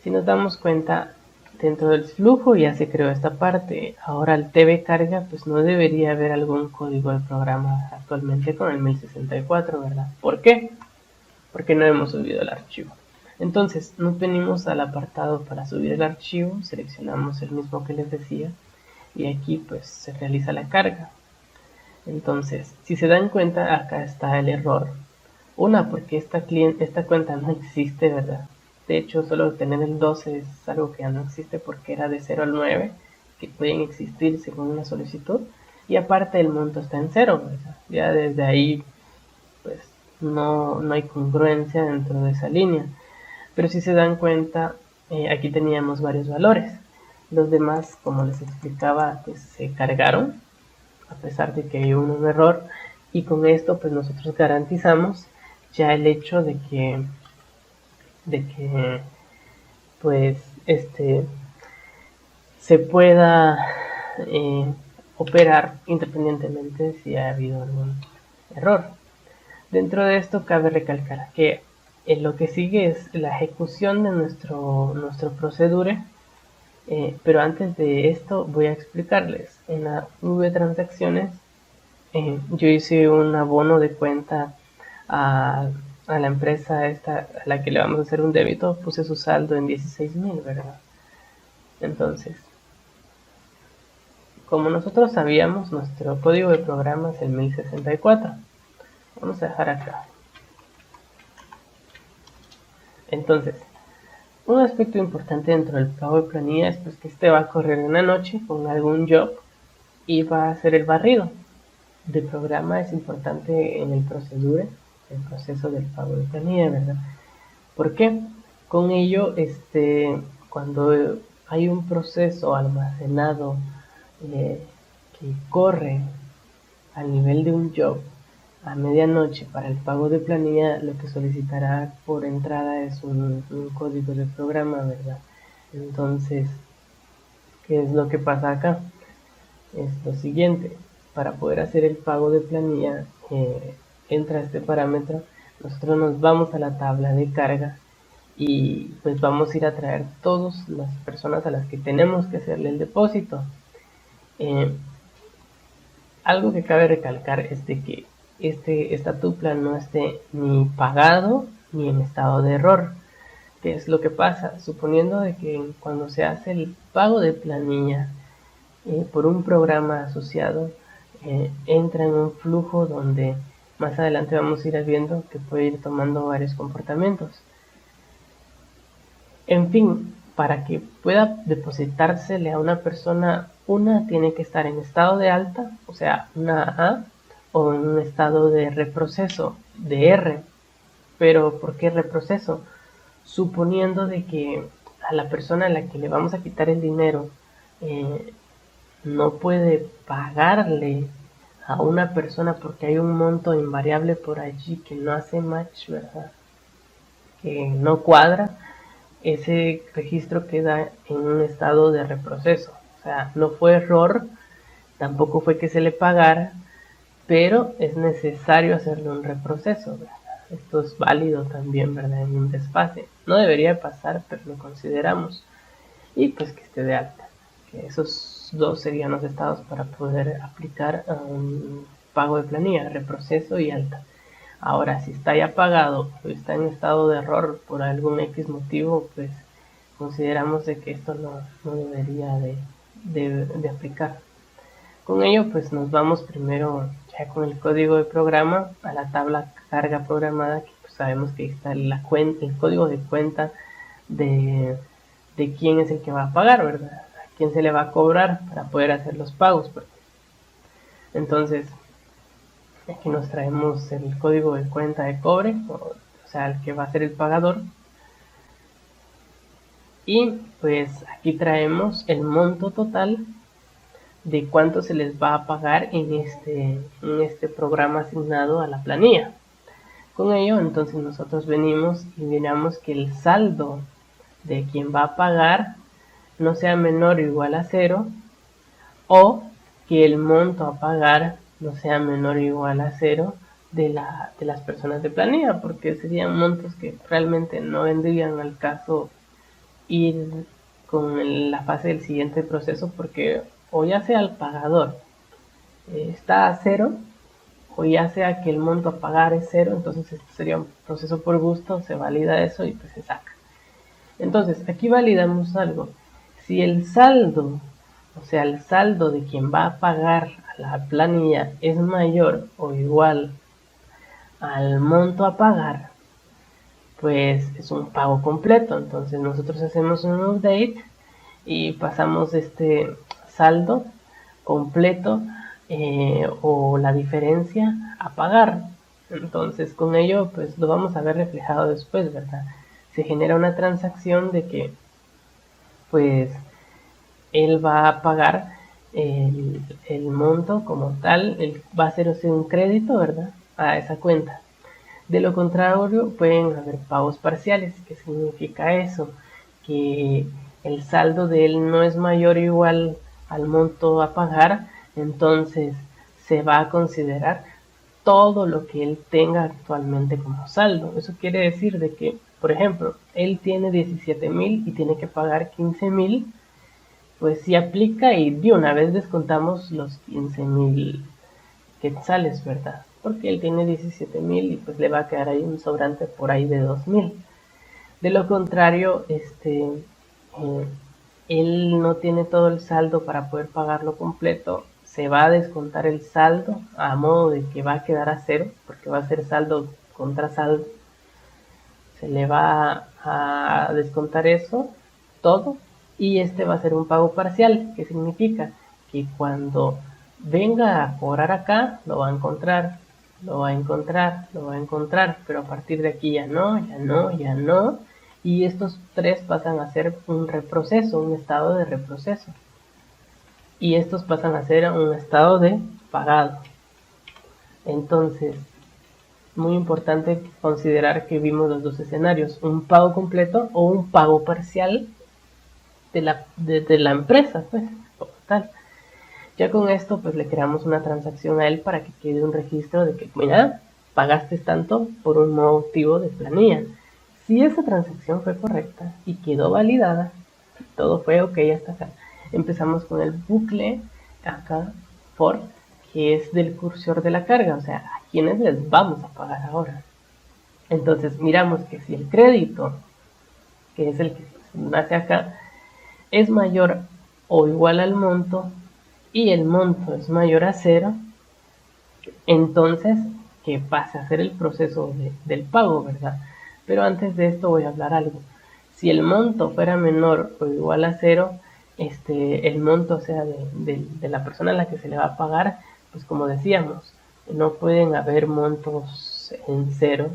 Si nos damos cuenta, dentro del flujo ya se creó esta parte. Ahora el TV carga, pues no debería haber algún código de programa actualmente con el 1064, ¿verdad? ¿Por qué? Porque no hemos subido el archivo. Entonces nos venimos al apartado para subir el archivo, seleccionamos el mismo que les decía y aquí pues se realiza la carga. Entonces, si se dan cuenta, acá está el error. Una, porque esta cuenta no existe, ¿verdad? De hecho, solo tener el 12 es algo que ya no existe porque era de 0 al 9, que pueden existir según una solicitud. Y aparte el monto está en 0, ¿verdad? Ya desde ahí, pues, no hay congruencia dentro de esa línea. Pero si se dan cuenta, aquí teníamos varios valores. Los demás, como les explicaba, pues se cargaron, a pesar de que hay un error, y con esto pues nosotros garantizamos ya el hecho de que pues se pueda operar independientemente si ha habido algún error. Dentro de esto cabe recalcar que lo que sigue es la ejecución de nuestro procedure. Pero antes de esto voy a explicarles. En la V transacciones yo hice un abono de cuenta a la empresa esta a la que le vamos a hacer un débito. Puse su saldo en 16,000, ¿verdad? Entonces, como nosotros sabíamos, nuestro código de programa es el 1064. Vamos a dejar acá. Entonces, un aspecto importante dentro del pago de planilla es pues, que va a correr en la noche con algún job y va a hacer el barrido de programa. Es importante en el procedure, el proceso del pago de planilla, ¿verdad? ¿Por qué? Con ello, cuando hay un proceso almacenado que corre al nivel de un job a medianoche para el pago de planilla, lo que solicitará por entrada es un código de programa, ¿verdad? Entonces, ¿qué es lo que pasa acá? Es lo siguiente: para poder hacer el pago de planilla, entra este parámetro, nosotros nos vamos a la tabla de carga y pues vamos a ir a traer todas las personas a las que tenemos que hacerle el depósito. Algo que cabe recalcar es de que esta tupla no esté ni pagado ni en estado de error. ¿Qué es lo que pasa? Suponiendo de que cuando se hace el pago de planilla por un programa asociado, entra en un flujo donde más adelante vamos a ir viendo que puede ir tomando varios comportamientos. En fin, para que pueda depositársele a una persona, una tiene que estar en estado de alta, o sea, una A, o en un estado de reproceso, de R. Pero ¿por qué reproceso? Suponiendo de que a la persona a la que le vamos a quitar el dinero no puede pagarle a una persona porque hay un monto invariable por allí que no hace match, ¿verdad? Que no cuadra, ese registro queda en un estado de reproceso. O sea, no fue error, tampoco fue que se le pagara, pero es necesario hacerle un reproceso, ¿verdad? Esto es válido también, ¿verdad? En un desfase. No debería pasar, pero lo consideramos. Y pues que esté de alta. Que esos dos serían los estados para poder aplicar a un pago de planilla, reproceso y alta. Ahora, si está ya pagado o está en estado de error por algún X motivo, pues consideramos de que esto no debería de aplicar. Con ello, pues nos vamos primero ya con el código de programa a la tabla carga programada, que pues sabemos que está el código de cuenta de quién es el que va a pagar, ¿verdad? A quién se le va a cobrar para poder hacer los pagos. Entonces, aquí nos traemos el código de cuenta de cobre, o sea, el que va a ser el pagador. Y pues aquí traemos el monto total de cuánto se les va a pagar en este programa asignado a la planilla. Con ello, entonces nosotros venimos y miramos que el saldo de quien va a pagar no sea menor o igual a 0, o que el monto a pagar no sea menor o igual a 0 de las personas de planilla, porque serían montos que realmente no vendrían al caso ir con la fase del siguiente proceso, porque o ya sea el pagador está a 0, o ya sea que el monto a pagar es 0, entonces esto sería un proceso por gusto, se valida eso y pues se saca. Entonces aquí validamos algo. Si el saldo, o sea el saldo de quien va a pagar a la planilla es mayor o igual al monto a pagar, pues es un pago completo. Entonces nosotros hacemos un update y pasamos este saldo completo o la diferencia a pagar. Entonces con ello pues lo vamos a ver reflejado después, ¿verdad? Se genera una transacción de que pues él va a pagar el monto como tal, va a ser un crédito, ¿verdad? A esa cuenta. De lo contrario pueden haber pagos parciales. ¿Qué significa eso? Que el saldo de él no es mayor o igual al monto a pagar, entonces se va a considerar todo lo que él tenga actualmente como saldo. Eso quiere decir de que, por ejemplo, él tiene 17,000 y tiene que pagar 15,000, pues si aplica y de una vez descontamos los 15,000 quetzales, ¿verdad? Porque él tiene 17,000 y pues le va a quedar ahí un sobrante por ahí de 2,000. De lo contrario, él no tiene todo el saldo para poder pagarlo completo, se va a descontar el saldo a modo de que va a quedar a 0, porque va a ser saldo contra saldo. Se le va a descontar eso, todo, y este va a ser un pago parcial, que significa que cuando venga a cobrar acá, lo va a encontrar, lo va a encontrar, pero a partir de aquí ya no, y estos tres pasan a ser un reproceso, un estado de reproceso, y estos pasan a ser un estado de pagado. Entonces, muy importante considerar que vimos los dos escenarios, un pago completo o un pago parcial de la empresa, pues, como tal. Ya con esto, pues le creamos una transacción a él para que quede un registro de que, mira, pagaste tanto por un motivo de planilla. Si esa transacción fue correcta y quedó validada, todo fue ok hasta acá. Empezamos con el bucle acá for, que es del cursor de la carga, o sea, a quienes les vamos a pagar ahora. Entonces miramos que si el crédito que es el que nace acá, es mayor o igual al monto y el monto es mayor a 0, entonces que pase a hacer el proceso del pago, ¿verdad? Pero antes de esto voy a hablar algo. Si el monto fuera menor o igual a 0, el monto, o sea, de la persona a la que se le va a pagar, pues como decíamos, no pueden haber montos en 0,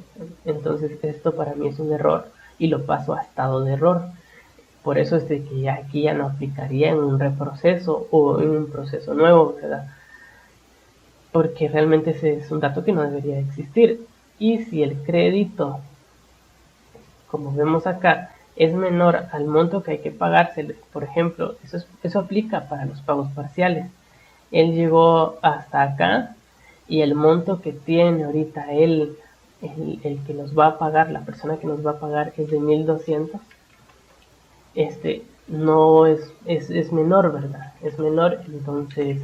entonces esto para mí es un error y lo paso a estado de error. Por eso es de que aquí ya no aplicaría en un reproceso o en un proceso nuevo, ¿verdad? Porque realmente ese es un dato que no debería existir. Y si el crédito, como vemos acá, es menor al monto que hay que pagársele, por ejemplo, eso aplica para los pagos parciales. Él llegó hasta acá y el monto que tiene ahorita el que nos va a pagar, la persona que nos va a pagar es de 1200, no es menor, ¿verdad? Es menor, entonces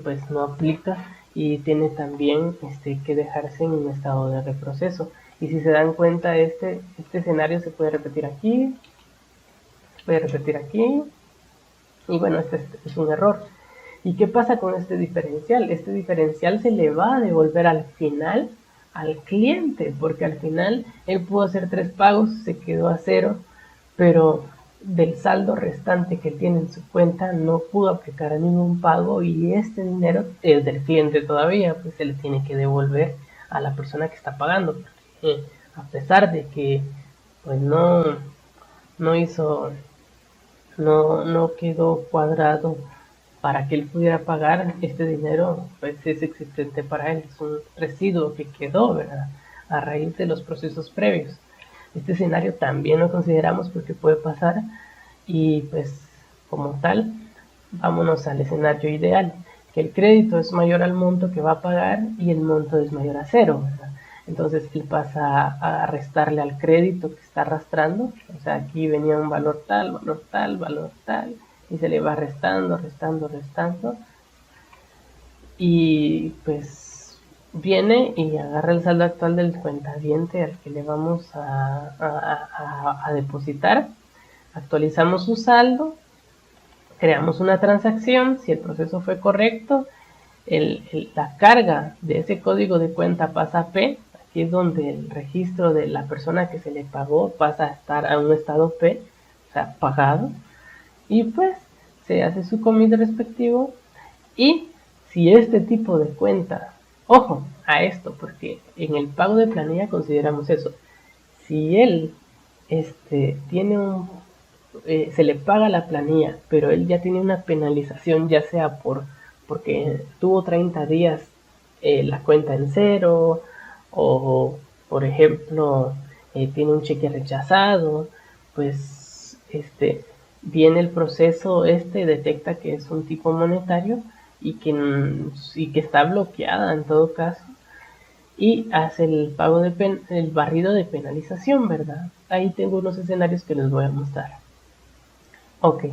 pues no aplica y tiene también que dejarse en un estado de reproceso. Y si se dan cuenta, este escenario se puede repetir aquí, se puede repetir aquí, y bueno, este es un error. ¿Y qué pasa con este diferencial? Este diferencial se le va a devolver al final al cliente, porque al final él pudo hacer 3 pagos, se quedó a 0, pero del saldo restante que tiene en su cuenta no pudo aplicar a ningún pago y este dinero es del cliente todavía, pues se le tiene que devolver a la persona que está pagando, porque a pesar de que pues no quedó cuadrado para que él pudiera pagar, este dinero pues es existente para él, es un residuo que quedó, ¿verdad?, a raíz de los procesos previos. Este escenario también lo consideramos porque puede pasar y pues como tal, vámonos al escenario ideal, que el crédito es mayor al monto que va a pagar y el monto es mayor a 0, ¿verdad? Entonces él pasa a restarle al crédito que está arrastrando, o sea, aquí venía un valor tal, valor tal, valor tal, y se le va restando, y pues viene y agarra el saldo actual del cuentaviente al que le vamos a depositar, actualizamos su saldo, creamos una transacción, si el proceso fue correcto, la carga de ese código de cuenta pasa a P, aquí es donde el registro de la persona que se le pagó pasa a estar a un estado P, o sea, pagado, y pues se hace su commit respectivo. Y si este tipo de cuenta, ojo a esto, porque en el pago de planilla consideramos eso, si él tiene se le paga la planilla, pero él ya tiene una penalización, ya sea porque tuvo 30 días la cuenta en 0, o por ejemplo tiene un cheque rechazado, pues viene el proceso, detecta que es un tipo monetario y que está bloqueada en todo caso, y hace el pago el barrido de penalización, ¿verdad? Ahí tengo unos escenarios que les voy a mostrar. Ok,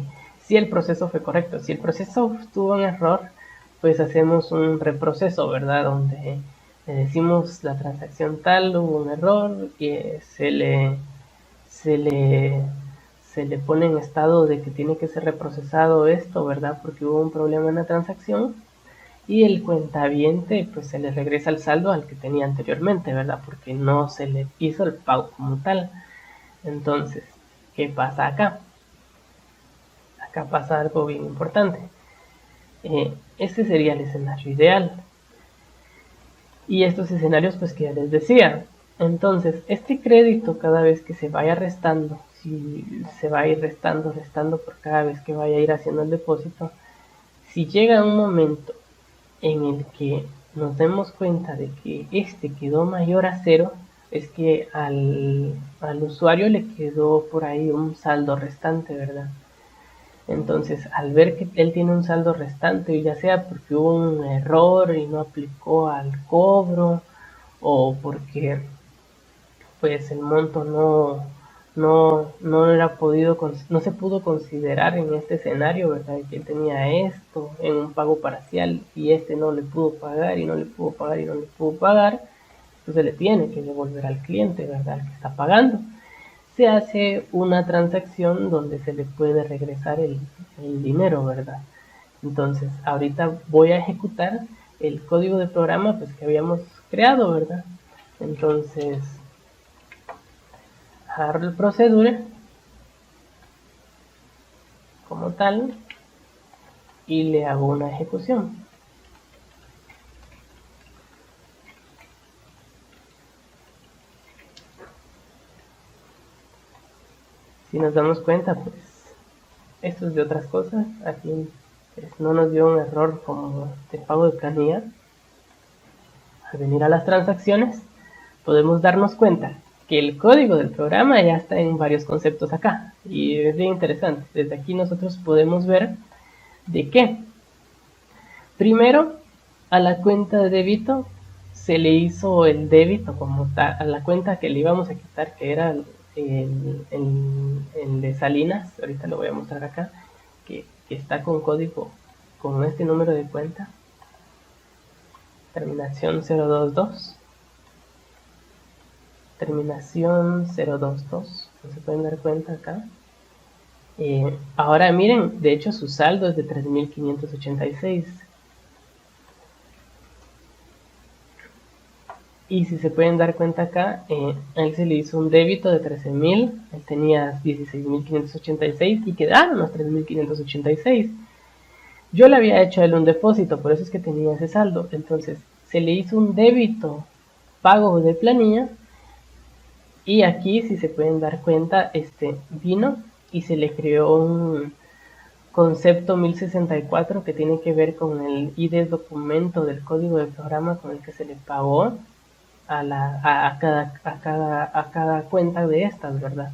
si el proceso fue correcto, si el proceso tuvo un error, pues hacemos un reproceso, ¿verdad? Donde le decimos la transacción tal, hubo un error, y se le pone en estado de que tiene que ser reprocesado esto, ¿verdad? Porque hubo un problema en la transacción, y el cuentaviente pues se le regresa el saldo al que tenía anteriormente, ¿verdad? Porque no se le hizo el pago como tal. Entonces, ¿qué pasa acá? Acá pasa algo bien importante. Este sería el escenario ideal. Y estos escenarios pues que ya les decía. Entonces, este crédito cada vez que se vaya restando, si se va a ir restando por cada vez que vaya a ir haciendo el depósito, si llega un momento en el que nos demos cuenta de que quedó mayor a 0, es que al usuario le quedó por ahí un saldo restante, ¿verdad? Entonces, al ver que él tiene un saldo restante, ya sea porque hubo un error y no aplicó al cobro, o porque pues el monto no se pudo considerar en este escenario, ¿verdad? Que él tenía esto en un pago parcial y no le pudo pagar y no le pudo pagar entonces le tiene que devolver al cliente, ¿verdad? Al que está pagando. se hace una transacción donde se le puede regresar el dinero, ¿verdad? Entonces, ahorita voy a ejecutar el código de programa pues, que habíamos creado, ¿verdad? Entonces, agarro el procedure como tal y le hago una ejecución. Si nos damos cuenta, pues esto es de otras cosas. Aquí pues, no nos dio un error como de pago de planilla. Al venir a las transacciones, podemos darnos cuenta que el código del programa ya está en varios conceptos acá. Y es bien interesante. Desde aquí nosotros podemos ver de qué. Primero, a la cuenta de débito se le hizo el débito como tal, a la cuenta que le íbamos a quitar, que era el de Salinas, ahorita lo voy a mostrar acá, que está con código, con este número de cuenta, terminación 022, terminación 022, no se pueden dar cuenta acá. Ahora miren, de hecho su saldo es de 3.586. Y si se pueden dar cuenta acá, a él se le hizo un débito de 13.000, él tenía 16.586 y quedaron los 3.586. Yo le había hecho a él un depósito, por eso es que tenía ese saldo. Entonces se le hizo un débito pago de planilla y aquí, si se pueden dar cuenta, vino y se le creó un concepto 1064 que tiene que ver con el ID documento del código de programa con el que se le pagó a cada cuenta de estas, ¿verdad?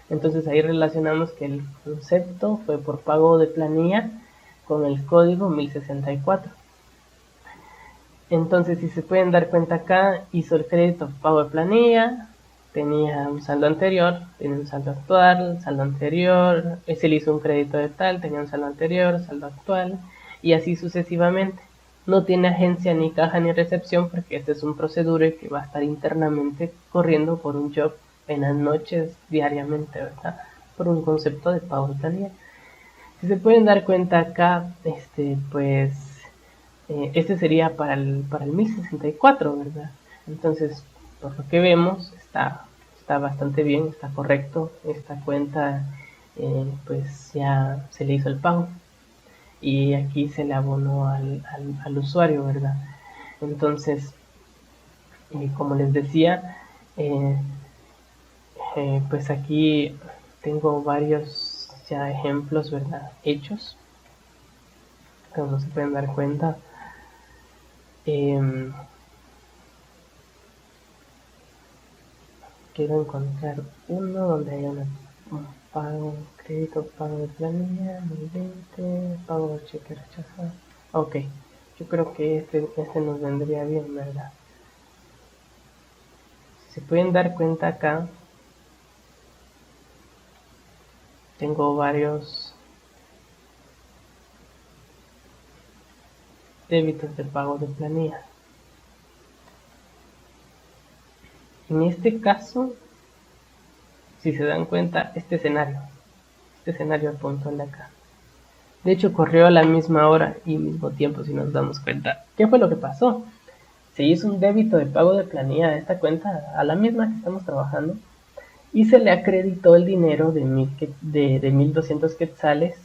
Entonces ahí relacionamos que el concepto fue por pago de planilla con el código 1064. Entonces, si se pueden dar cuenta acá, hizo el crédito pago de planilla, tenía un saldo anterior, tiene un saldo actual, saldo anterior, se le hizo un crédito de tal, tenía un saldo anterior, saldo actual, y así sucesivamente. No tiene agencia ni caja ni recepción porque este es un procedure que va a estar internamente corriendo por un job en las noches diariamente, ¿verdad? Por un concepto de pago de planilla. Si se pueden dar cuenta acá, pues este sería para el 1064, ¿verdad? Entonces, por lo que vemos, está bastante bien, está correcto. Esta cuenta, pues ya se le hizo el pago. Y aquí se le abonó al usuario, ¿verdad? Entonces, como les decía, pues aquí tengo varios ya ejemplos, ¿verdad? Hechos, como se pueden dar cuenta. Quiero encontrar uno donde haya un pago, crédito, pago de planilla, 2020, pago de cheque rechazado. Ok, yo creo que este nos vendría bien, ¿verdad? Si se pueden dar cuenta acá, tengo varios débitos de pago de planilla. En este caso, si se dan cuenta, este escenario puntual de acá, de hecho corrió a la misma hora y mismo tiempo. Si nos damos cuenta, ¿qué fue lo que pasó? Se hizo un débito de pago de planilla a esta cuenta, a la misma que estamos trabajando, y se le acreditó el dinero de 1.200 quetzales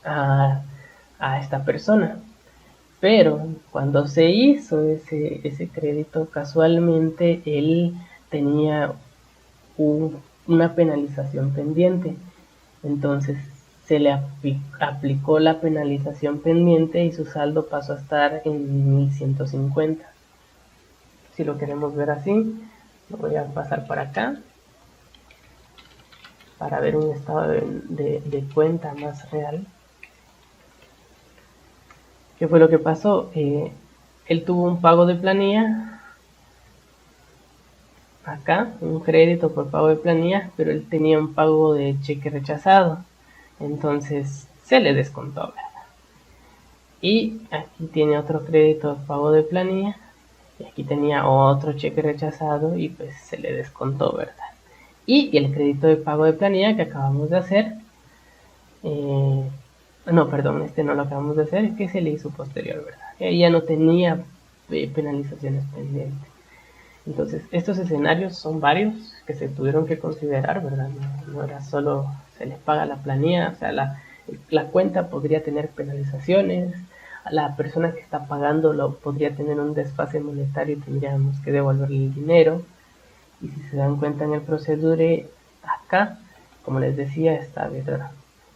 a esta persona. Pero cuando se hizo ese crédito, casualmente él tenía una penalización pendiente. Entonces se le aplicó la penalización pendiente y su saldo pasó a estar en 1.150. Si lo queremos ver así, lo voy a pasar para acá para ver un estado de cuenta más real. ¿Qué fue lo que pasó? Él tuvo un pago de planilla acá, un crédito por pago de planilla, pero él tenía un pago de cheque rechazado, entonces se le descontó, ¿verdad? Y aquí tiene otro crédito de pago de planilla, y aquí tenía otro cheque rechazado y pues se le descontó, ¿verdad? Y el crédito de pago de planilla que acabamos de hacer, no, perdón, este no lo acabamos de hacer, que se le hizo posterior, ¿verdad? Ella no tenía penalizaciones pendientes. Entonces, estos escenarios son varios que se tuvieron que considerar, ¿verdad? No era solo se les paga la planilla, o sea, la cuenta podría tener penalizaciones, la persona que está pagándolo podría tener un desfase monetario y tendríamos que devolverle el dinero. Y si se dan cuenta en el procedure, acá, como les decía, está, ¿verdad?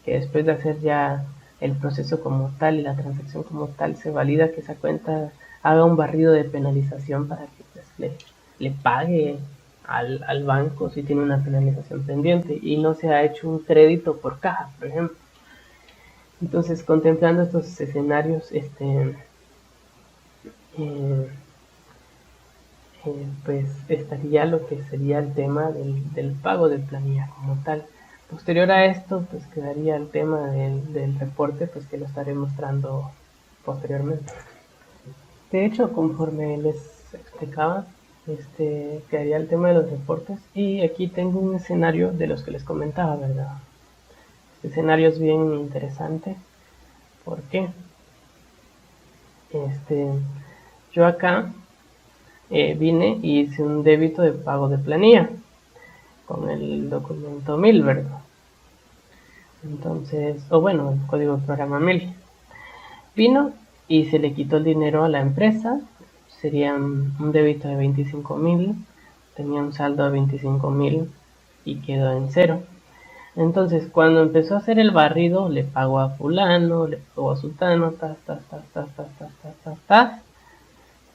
Que después de hacer ya el proceso como tal y la transacción como tal, se valida que esa cuenta haga un barrido de penalización para que pues, le pague al banco si tiene una penalización pendiente y no se ha hecho un crédito por caja, por ejemplo. Entonces, contemplando estos escenarios, pues estaría lo que sería el tema del pago de planilla como tal. Posterior a esto, pues quedaría el tema del reporte, pues que lo estaré mostrando posteriormente. De hecho, conforme les explicaba, quedaría el tema de los reportes y aquí tengo un escenario de los que les comentaba, ¿verdad? Este escenario es bien interesante. ¿Por qué? Yo acá vine y hice un débito de pago de planilla con el documento 1000, ¿verdad? Entonces, o bueno, el código de programa 1000. Vino y se le quitó el dinero a la empresa, sería un débito de 25.000, tenía un saldo de 25.000 y quedó en cero. Entonces, cuando empezó a hacer el barrido, le pagó a fulano, le pagó a sultano,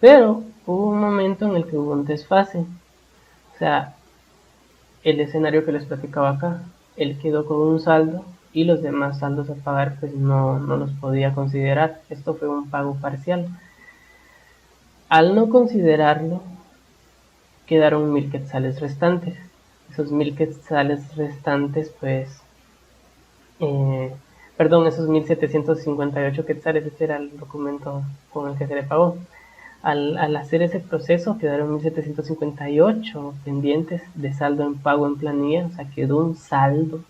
pero hubo un momento en el que hubo un desfase. O sea, el escenario que les platicaba acá, él quedó con un saldo y los demás saldos a pagar pues no los podía considerar. Esto fue un pago parcial. Al no considerarlo, quedaron 1000 quetzales restantes. Esos 1000 quetzales restantes pues esos 1758 quetzales, este era el documento con el que se le pagó. Al hacer ese proceso quedaron 1758 pendientes de saldo en pago en planilla, o sea, quedó un saldo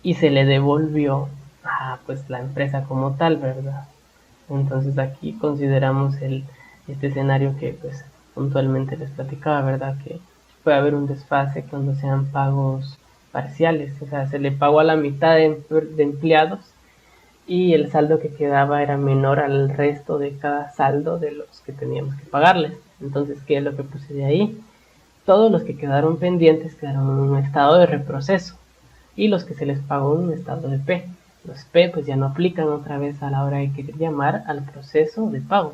y se le devolvió a pues la empresa como tal, ¿verdad? Entonces aquí consideramos este escenario que pues puntualmente les platicaba, ¿verdad? Que puede haber un desfase cuando sean pagos parciales, o sea, se le pagó a la mitad de empleados y el saldo que quedaba era menor al resto de cada saldo de los que teníamos que pagarles. Entonces, ¿qué es lo que puse de ahí? Todos los que quedaron pendientes quedaron en un estado de reproceso y los que se les pagó en un estado de P. Los P pues ya no aplican otra vez a la hora de querer llamar al proceso de pago.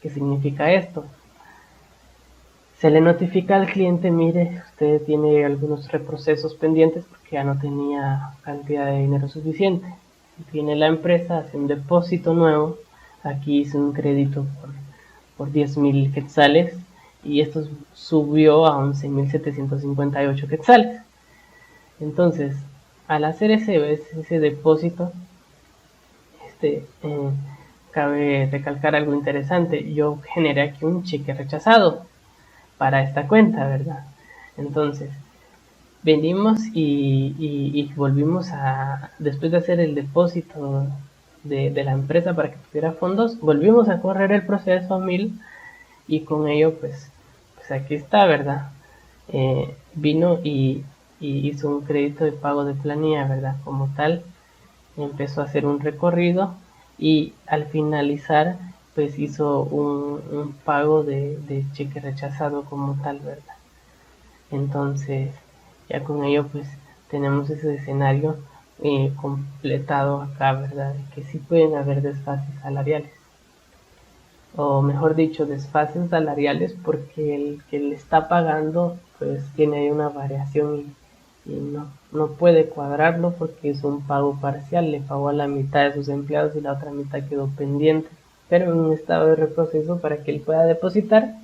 ¿Qué significa esto? Se le notifica al cliente, mire, usted tiene algunos reprocesos pendientes porque ya no tenía cantidad de dinero suficiente. Viene la empresa, hace un depósito nuevo, aquí hice un crédito por 10.000 quetzales y esto subió a 11.758 quetzales. Entonces, al hacer ese depósito, cabe recalcar algo interesante. Yo generé aquí un cheque rechazado para esta cuenta, ¿verdad? Entonces, venimos y volvimos a, después de hacer el depósito de la empresa para que tuviera fondos, volvimos a correr el proceso a 1000 y con ello pues aquí está, ¿verdad? Vino y hizo un crédito de pago de planilla, ¿verdad? Como tal, empezó a hacer un recorrido y al finalizar pues hizo un pago de cheque rechazado como tal, ¿verdad? Entonces ya con ello pues tenemos ese escenario completado acá, ¿verdad? Que sí pueden haber desfases salariales, o mejor dicho, desfases salariales porque el que le está pagando pues tiene ahí una variación y no puede cuadrarlo porque es un pago parcial, le pagó a la mitad de sus empleados y la otra mitad quedó pendiente, pero en un estado de reproceso para que él pueda depositar,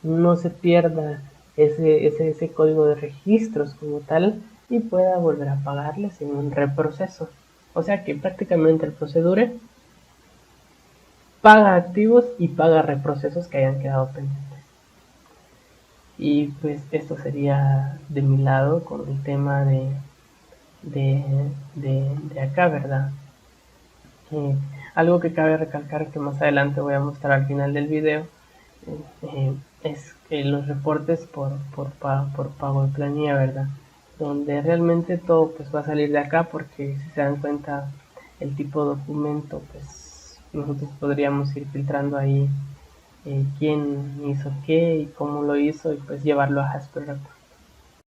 no se pierda ese código de registros como tal y pueda volver a pagarles en un reproceso. O sea que prácticamente el procedure paga activos y paga reprocesos que hayan quedado pendientes. Y pues esto sería de mi lado con el tema de acá, ¿verdad? Algo que cabe recalcar que más adelante voy a mostrar al final del video es que los reportes por pago de planilla, ¿verdad? Donde realmente todo pues va a salir de acá, porque si se dan cuenta el tipo de documento, pues nosotros podríamos ir filtrando ahí quién hizo qué y cómo lo hizo, y pues llevarlo a Hasper